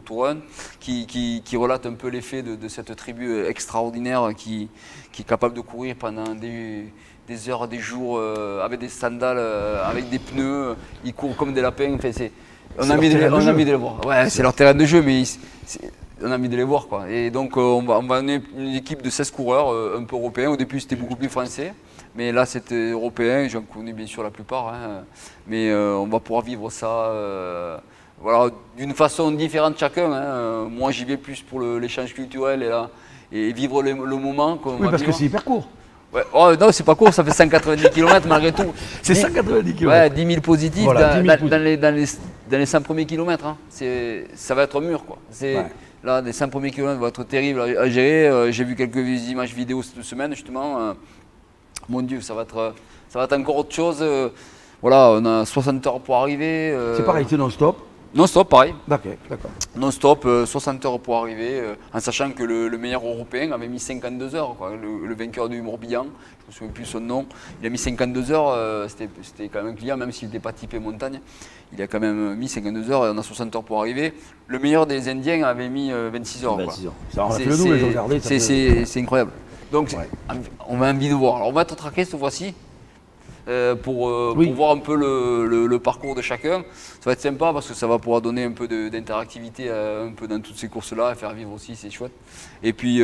to Run, qui relate un peu l'effet de cette tribu extraordinaire qui est capable de courir pendant des heures, des jours, avec des sandales, avec des pneus, ils courent comme des lapins. Enfin, on a envie de les voir. Ouais, c'est leur terrain de jeu, mais on a envie de les voir, quoi. Et donc, on va amener une équipe de 16 coureurs, un peu européens. Au début, c'était beaucoup plus français. Mais là, c'était européen, j'en connais bien sûr la plupart, hein. Mais on va pouvoir vivre ça voilà, d'une façon différente chacun. Hein. Moi, j'y vais plus pour l'échange culturel et vivre le moment. Oui, parce que c'est hyper court. Ouais. Oh, non, c'est pas court, ça fait 190 km malgré tout. C'est 190 km. Ouais, 10 000 positifs, voilà, dans les 100 premiers kilomètres. Hein. Ça va être mûr, quoi. Ouais. Là, les 100 premiers kilomètres vont être terribles à gérer. J'ai vu quelques images vidéo cette semaine, justement. Mon Dieu, ça va être encore autre chose. Voilà, on a 60 heures pour arriver. C'est pareil, c'est non-stop. Non-stop, pareil. D'accord. Non-stop, 60 heures pour arriver, en sachant que le meilleur européen avait mis 52 heures. Quoi. Le vainqueur du Morbihan, je ne me souviens plus son nom, il a mis 52 heures. C'était quand même un client, même s'il n'était pas typé montagne. Il a quand même mis 52 heures et on a 60 heures pour arriver. Le meilleur des Indiens avait mis 26 heures. 26 heures. Ça, on a fait le double, j'ai regardé. C'est incroyable. Donc, ouais. On a envie de voir. Alors, on va être traqué cette fois-ci pour voir un peu le parcours de chacun. Ça va être sympa parce que ça va pouvoir donner un peu d'interactivité un peu dans toutes ces courses-là et faire vivre aussi, c'est chouette. Et puis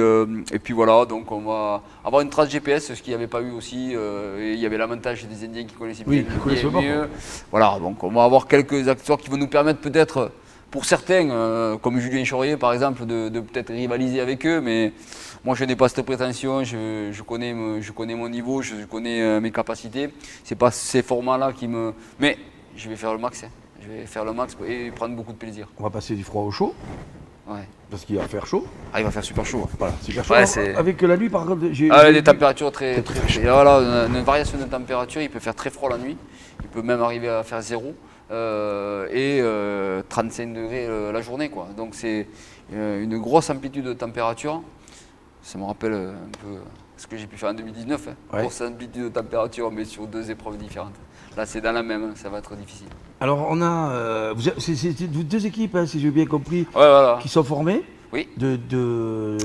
voilà, donc on va avoir une trace GPS, ce qu'il n'y avait pas eu aussi. Et il y avait l'avantage des Indiens qui connaissaient bien le parcours. Voilà, donc on va avoir quelques acteurs qui vont nous permettre peut-être, pour certains, comme Julien Chaurier par exemple, de peut-être rivaliser avec eux, mais moi je n'ai pas cette prétention, je connais mon niveau, je connais mes capacités. C'est pas ces formats-là qui me... Mais je vais faire le max, hein. Je vais faire le max et prendre beaucoup de plaisir. On va passer du froid au chaud. Ouais. Parce qu'il va faire chaud. Ah, il va faire super chaud. Hein. Voilà, super chaud. Ouais, avec la nuit par contre, des températures très chaudes. Voilà, une variation de température, il peut faire très froid la nuit, il peut même arriver à faire 0. Et 35 degrés la journée, quoi. Donc c'est une grosse amplitude de température. Ça me rappelle un peu ce que j'ai pu faire en 2019. Hein. Ouais. Grosse amplitude de température, mais sur 2 épreuves différentes. Là, c'est dans la même, hein. Ça va être difficile. Alors, on a c'est 2 équipes, hein, si j'ai bien compris, voilà. Qui sont formées. Oui.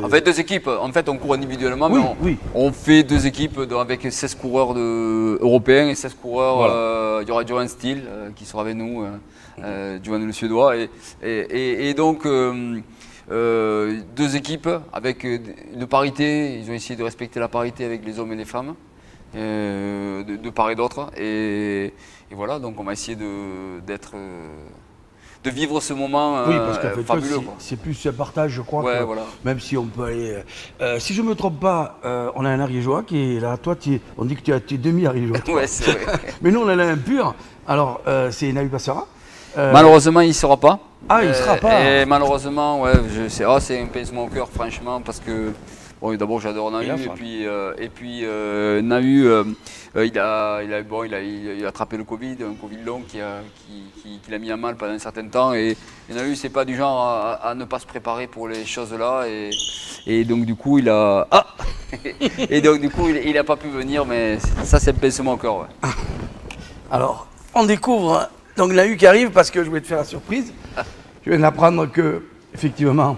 En fait, 2 équipes. En fait, on court individuellement, mais on fait 2 équipes avec 16 coureurs européens et 16 coureurs. Voilà. Il y aura Johan Steele qui sera avec nous, Johan le Suédois. Et donc, 2 équipes avec une parité. Ils ont essayé de respecter la parité avec les hommes et les femmes, de part et d'autre. Et voilà, donc on va essayer de vivre ce moment parce qu'en fait, fabuleux. C'est plus un partage, je crois. Ouais, voilà. Même si on peut aller... si je ne me trompe pas, on a un ariégeois qui est là. Toi, on dit que tu es demi-ariégeois. Ouais, c'est vrai. Mais nous, on en a un pur. Alors, c'est Nahu Passera. Malheureusement, il ne sera pas. Ah, il ne sera pas. Et malheureusement, ouais, c'est un pincement au cœur, franchement, parce que Bon, d'abord j'adore Nahu, Et la et puis Nahu, il a attrapé le Covid, un Covid long qui l'a mis à mal pendant un certain temps. Et Nahu, c'est pas du genre à ne pas se préparer pour les choses là. Et donc du coup, il a pas pu venir, mais ça c'est un pincement encore. Ouais. Alors, on découvre donc Nahu qui arrive parce que je voulais te faire la surprise. Je viens d'apprendre que, effectivement,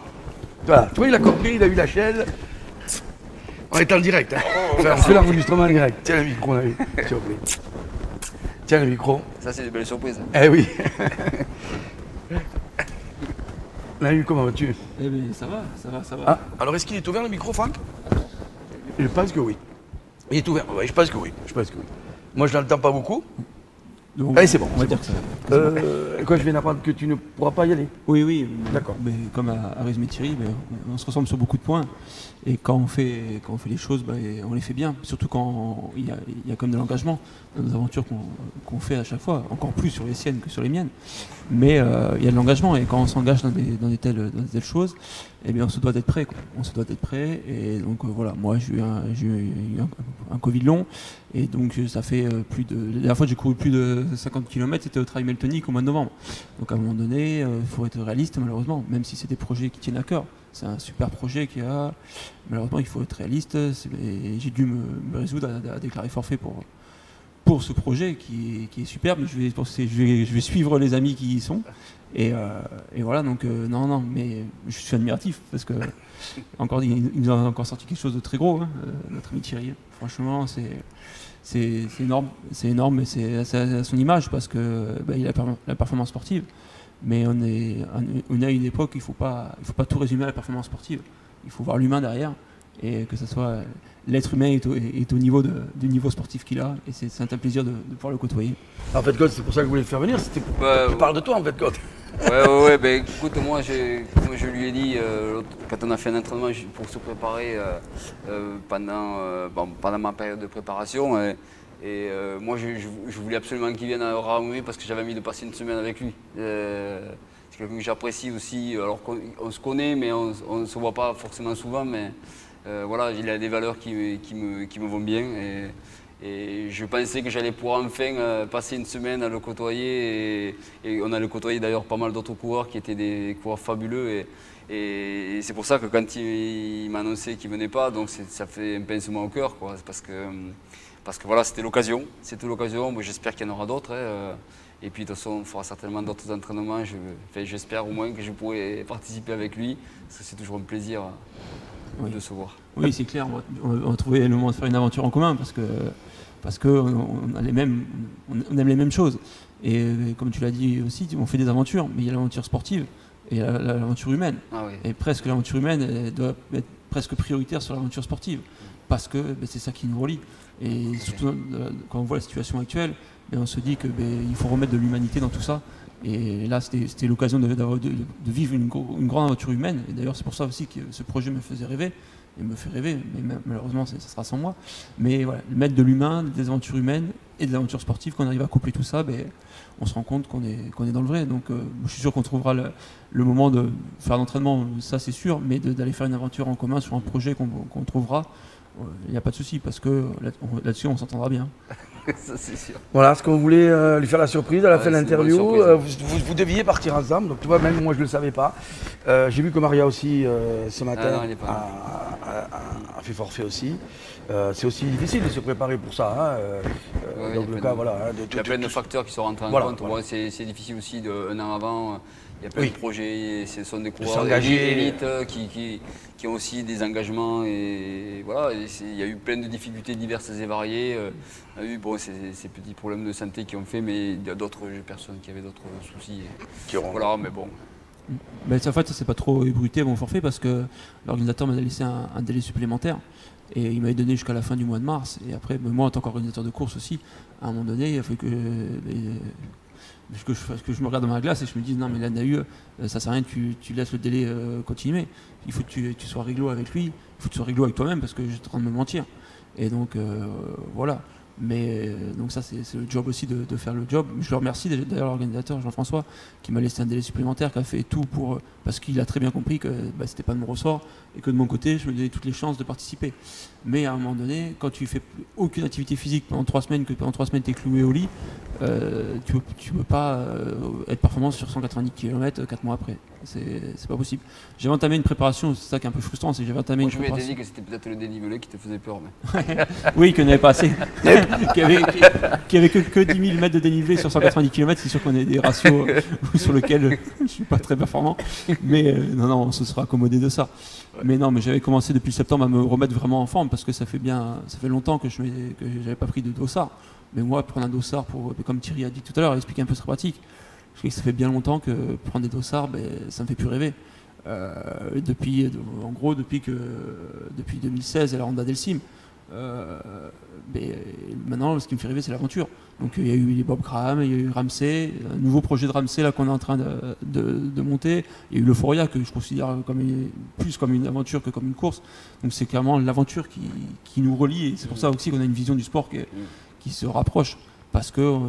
voilà, tu vois, il a compris, il a eu la chaîne. On est en direct, hein. Enfin, on fait l'enregistrement en direct. Tiens le micro, Nahu, s'il vous plaît. Tiens le micro. Ça, c'est des belles surprises. Eh oui. Nahu, comment vas-tu? Eh bien, ça va. Ah, alors, est-ce qu'il est ouvert le micro, Franck? Je pense que oui. Il est ouvert, oui, je pense que oui. Moi, je n'entends pas beaucoup. Donc, Allez, c'est bon. On va dire que ça va. Quoi, je viens d'apprendre que tu ne pourras pas y aller. Oui. D'accord. Mais comme à Aris Thierry, on se ressemble sur beaucoup de points. Et quand on fait les choses, on les fait bien. Surtout quand il y a comme de l'engagement dans nos aventures qu'on fait à chaque fois. Encore plus sur les siennes que sur les miennes. Mais il y a de l'engagement. Et quand on s'engage dans des telles choses, eh bien, on se doit d'être prêt. Quoi. On se doit d'être prêt. Et donc voilà, moi j'ai eu un Covid long. Et donc ça fait la dernière fois j'ai couru plus de 50 km, c'était au Trail Meltonic au mois de novembre. Donc à un moment donné, il faut être réaliste malheureusement, même si c'est des projets qui tiennent à cœur. C'est un super projet qu'il y a. Malheureusement, il faut être réaliste. Et j'ai dû me résoudre à déclarer forfait pour ce projet qui est superbe. Je vais suivre les amis qui y sont. Et voilà, donc non, mais je suis admiratif parce que il nous a encore sorti quelque chose de très gros, hein, notre ami Thierry. Franchement, c'est énorme, mais c'est à son image parce que il a la performance sportive. Mais on est à une époque, il faut pas tout résumer à la performance sportive. Il faut voir l'humain derrière et que ce soit l'être humain est au niveau du niveau sportif qu'il a. Et c'est un plaisir de pouvoir le côtoyer. En fait, God, c'est pour ça que je voulais le faire venir. C'était tu parles de toi, en fait, God. Ouais, ben écoute, moi, comme je lui ai dit, quand on a fait un entraînement pour se préparer pendant ma période de préparation, moi, je voulais absolument qu'il vienne à Raoumé parce que j'avais envie de passer une semaine avec lui. C'est quelqu'un que j'apprécie aussi, alors qu'on se connaît, mais on ne se voit pas forcément souvent, mais voilà, il a des valeurs qui me vont bien. Et je pensais que j'allais pouvoir enfin passer une semaine à le côtoyer. Et on a le côtoyé d'ailleurs pas mal d'autres coureurs qui étaient des coureurs fabuleux. Et c'est pour ça que quand il m'a annoncé qu'il ne venait pas, donc ça fait un pincement au cœur, quoi, parce que voilà, c'était l'occasion. Bon, j'espère qu'il y en aura d'autres. Et puis de toute façon, on fera certainement d'autres entraînements. J'espère au moins que je pourrai participer avec lui, parce que c'est toujours un plaisir de se voir. Oui, c'est clair. On va trouver le moment de faire une aventure en commun parce que on aime les mêmes choses. Et comme tu l'as dit aussi, on fait des aventures, mais il y a l'aventure sportive et l'aventure humaine. Ah oui. Et presque l'aventure humaine elle doit être presque prioritaire sur l'aventure sportive parce que c'est ça qui nous relie. Et surtout quand on voit la situation actuelle, on se dit qu'il faut remettre de l'humanité dans tout ça. Et là, c'était l'occasion de vivre une grande aventure humaine. Et d'ailleurs, c'est pour ça aussi que ce projet me faisait rêver. Et me fait rêver, mais malheureusement, ça sera sans moi. Mais voilà, mettre de l'humain, des aventures humaines et des aventures sportives, quand on arrive à coupler tout ça, on se rend compte qu'on est dans le vrai. Donc, je suis sûr qu'on trouvera le moment de faire l'entraînement, ça c'est sûr, mais d'aller faire une aventure en commun sur un projet qu'on trouvera. Il n'y a pas de souci parce que là-dessus on s'entendra bien. Ça c'est sûr. Voilà, ce qu'on voulait lui faire la surprise à la fin de l'interview. Vous Vous deviez partir ensemble, donc tu vois, même moi je ne le savais pas. J'ai vu que Maria aussi ce matin a fait forfait aussi. C'est aussi difficile de se préparer pour ça. Donc le cas, voilà. Il y a plein de facteurs qui sont rentrés en compte. Voilà. C'est difficile aussi un an avant. Il y a plein de projets, ce sont des coureurs élites qui ont aussi des engagements et voilà, il y a eu plein de difficultés diverses et variées. On a eu ces petits problèmes de santé qui ont fait, mais il y a d'autres personnes qui avaient d'autres soucis. Voilà, mais bon. En fait, ça s'est pas trop ébruité mon forfait parce que l'organisateur m'a laissé un délai supplémentaire. Et il m'avait donné jusqu'à la fin du mois de mars. Et après, moi, en tant qu'organisateur de course aussi, à un moment donné, il a fallu que je me regarde dans ma glace et je me dis non mais là Nahu, ça sert à rien que tu laisses le délai continuer. Il faut que tu sois réglo avec lui, il faut que tu sois réglo avec toi-même parce que je suis en train de me mentir. Et donc voilà, Mais donc ça, c'est le job aussi de faire le job. Je le remercie d'ailleurs l'organisateur Jean-François qui m'a laissé un délai supplémentaire, qui a fait tout pour parce qu'il a très bien compris que c'était pas de mon ressort et que de mon côté, je me donnais toutes les chances de participer. Mais à un moment donné, quand tu fais aucune activité physique pendant 3 semaines, que pendant 3 semaines tu es cloué au lit, tu peux pas être performant sur 190 km 4 mois après. C'est pas possible. J'avais entamé une préparation, c'est ça qui est un peu frustrant, c'est que j'avais entamé Moi, une je m'étais préparation. dit que c'était peut-être le dénivelé qui te faisait peur. Mais... Oui, qu'il n'y en avait pas assez. Qu'il y avait que 10 000 mètres de dénivelé sur 190 km, c'est sûr qu'on a des ratios sur lesquels je ne suis pas très performant. Mais non, on se sera accommodé de ça. Ouais. Mais non, mais j'avais commencé depuis septembre à me remettre vraiment en forme parce que ça fait longtemps que je n'avais pas pris de dossard. Mais moi, prendre un dossard, comme Thierry a dit tout à l'heure, expliquer un peu sa pratique, je sais que ça fait bien longtemps que prendre des dossards, ça me fait plus rêver. Depuis 2016 et la Ronda d'Helsim, maintenant ce qui me fait rêver c'est l'aventure. Donc il y a eu les Bob Graham, il y a eu Ramsey, un nouveau projet de Ramsey là qu'on est en train de monter. Il y a eu l'Euphoria que je considère plus comme une aventure que comme une course. Donc c'est clairement l'aventure qui nous relie et c'est pour ça aussi qu'on a une vision du sport qui se rapproche. Parce que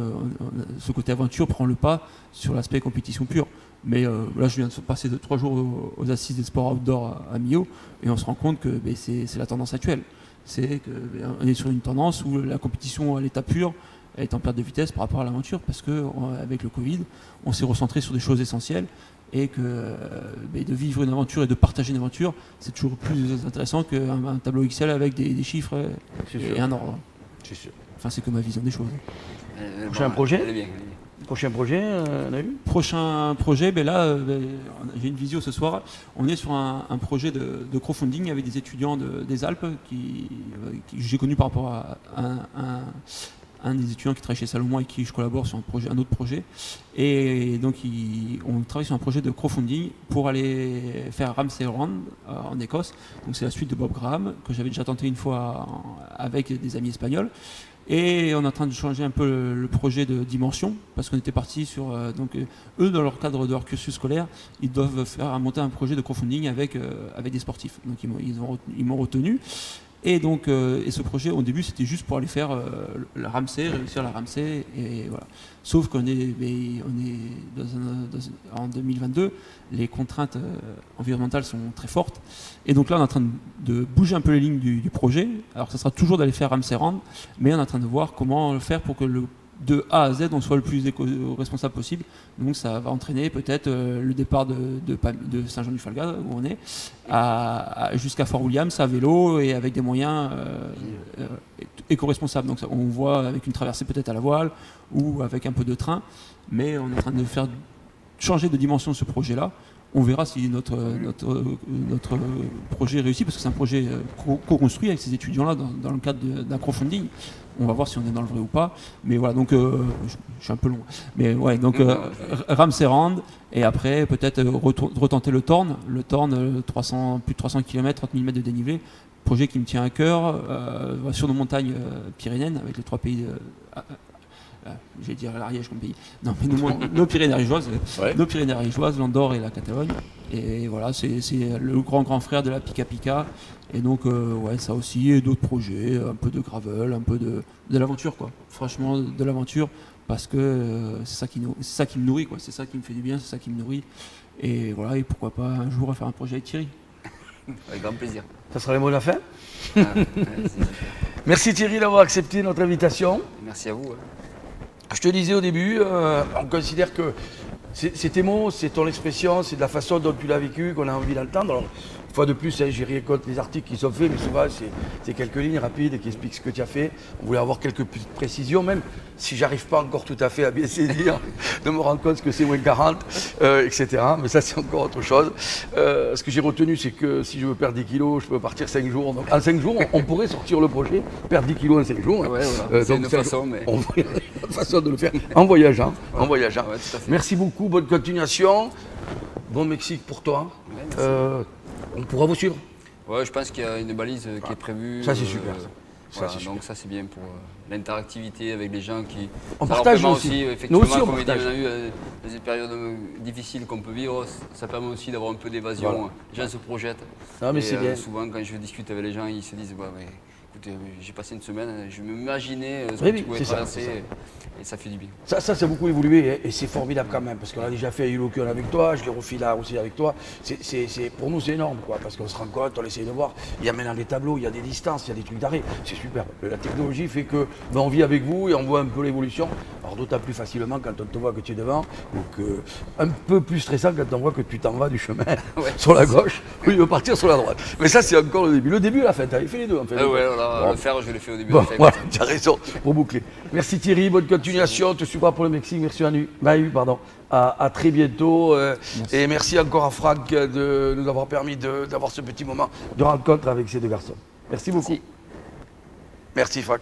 ce côté aventure prend le pas sur l'aspect compétition pure. Mais là, je viens de passer 3 jours aux assises des sports outdoor à Millau et on se rend compte que c'est la tendance actuelle. C'est qu'on est sur une tendance où la compétition à l'état pur est en perte de vitesse par rapport à l'aventure parce qu'avec le Covid, on s'est recentré sur des choses essentielles et que de vivre une aventure et de partager une aventure, c'est toujours plus intéressant qu'un tableau Excel avec des chiffres et un ordre. C'est sûr. Enfin, c'est que ma vision des choses. Prochain projet Prochain projet, Prochain projet, j'ai une visio ce soir. On est sur un projet de crowdfunding avec des étudiants des Alpes qui j'ai connu par rapport à un des étudiants qui travaille chez Salomon avec qui je collabore sur un autre projet. Et donc on travaille sur un projet de crowdfunding pour aller faire Ramsey Rand en Écosse. Donc c'est la suite de Bob Graham que j'avais déjà tenté une fois avec des amis espagnols. Et on est en train de changer un peu le projet de dimension parce qu'on était parti sur eux dans leur cadre de leur cursus scolaire, ils doivent monter un projet de crowdfunding avec des sportifs. Donc ils m'ont retenu. Et donc ce projet au début c'était juste pour aller faire la Ramsey, réussir la Ramsey et voilà. Sauf qu'on est en 2022, les contraintes environnementales sont très fortes et donc là on est en train de bouger un peu les lignes du projet. Alors ça sera toujours d'aller faire Ramsey Rand, mais on est en train de voir comment le faire pour que de A à Z on soit le plus éco-responsable possible. Donc ça va entraîner peut-être le départ de Saint-Jean-du-Falgaz où on est jusqu'à Fort-Williams à vélo et avec des moyens éco-responsables. Donc on voit avec une traversée peut-être à la voile ou avec un peu de train, mais on est en train de faire changer de dimension ce projet-là. On verra si notre projet réussit, parce que c'est un projet co-construit avec ces étudiants-là dans le cadre d'un crowdfunding. On va voir si on est dans le vrai ou pas. Mais voilà, donc je suis un peu long. Mais ouais, donc Ramsey Rand, et après peut-être retenter le Torn. Le Torn, plus de 300 km, 30 000 mètres de dénivelé. Projet qui me tient à cœur, sur nos montagnes pyrénéennes, avec les 3 pays. Je vais dire l'Ariège comme pays. Non, mais nos Pyrénées ariégeoises, l'Andorre et la Catalogne. Et voilà, c'est le grand frère de la Pika Pika. Et donc, ça aussi, et d'autres projets, un peu de gravel, un peu de l'aventure, quoi. Franchement, de l'aventure, parce que c'est ça qui me nourrit, quoi. C'est ça qui me fait du bien, c'est ça qui me nourrit. Et voilà, et pourquoi pas un jour faire un projet avec Thierry. Avec grand plaisir. Ça sera les mots de la fin. Merci Thierry d'avoir accepté notre invitation. Merci à vous. Je te disais au début, on considère que c'est tes mots, c'est ton expression, c'est de la façon dont tu l'as vécu qu'on a envie d'entendre. Alors, une fois de plus, j'ai rien contre les articles qui sont faits, mais souvent c'est quelques lignes rapides qui expliquent ce que tu as fait. On voulait avoir quelques petites précisions, même si j'arrive pas encore tout à fait à bien saisir, de me rendre compte que c'est moins 40, etc. Mais ça, c'est encore autre chose. Ce que j'ai retenu, c'est que si je veux perdre 10 kilos, je peux partir 5 jours. Donc, en 5 jours, on pourrait sortir le projet, perdre 10 kilos en 5 jours. Ouais, voilà. C'est une façon, mais... une façon de le faire en voyageant. Ouais. En voyageant. Ouais, tout à fait. Merci beaucoup, bonne continuation. Bon Mexique pour toi. Ouais, on pourra vous suivre. Ouais, je pense qu'il y a une balise qui est prévue. Ça, c'est super. Voilà, donc ça, c'est bien pour l'interactivité avec les gens qui... On partage aussi. Effectivement, nous aussi, on a eu des périodes difficiles qu'on peut vivre, ça permet aussi d'avoir un peu d'évasion. Voilà. Les gens se projettent. Ah, mais c'est bien. Souvent, quand je discute avec les gens, ils se disent... écoutez, j'ai passé une semaine, je m'imaginais ce Oui, que oui, tu pouvais c'est ça, traverser c'est ça. et ça fait du bien. Ça a beaucoup évolué et c'est formidable quand même parce qu'on a déjà fait Ilokion avec toi, je l'ai refait là aussi avec toi. Pour nous, c'est énorme quoi, parce qu'on se rend compte, on essaye de voir. Il y a maintenant des tableaux, il y a des distances, il y a des trucs d'arrêt. C'est super. La technologie fait que on vit avec vous et on voit un peu l'évolution. Alors d'autant plus facilement quand on te voit que tu es devant, donc un peu plus stressant quand on voit que tu t'en vas du chemin sur la gauche, oui, il veut partir sur la droite. Mais ça, c'est encore le début. Le début et la fin, tu avais fait les deux en fait. Ouais, voilà, Bon. le faire, je l'ai fait au début. Bon, de la voilà, fête. tu as raison, pour boucler. Merci Thierry, bonne continuation, te suis pas pour le Mexique, merci Mahu, pardon. À très bientôt. Et merci encore à Franck de nous avoir permis d'avoir ce petit moment de rencontre avec ces deux garçons. Merci beaucoup. Merci Franck.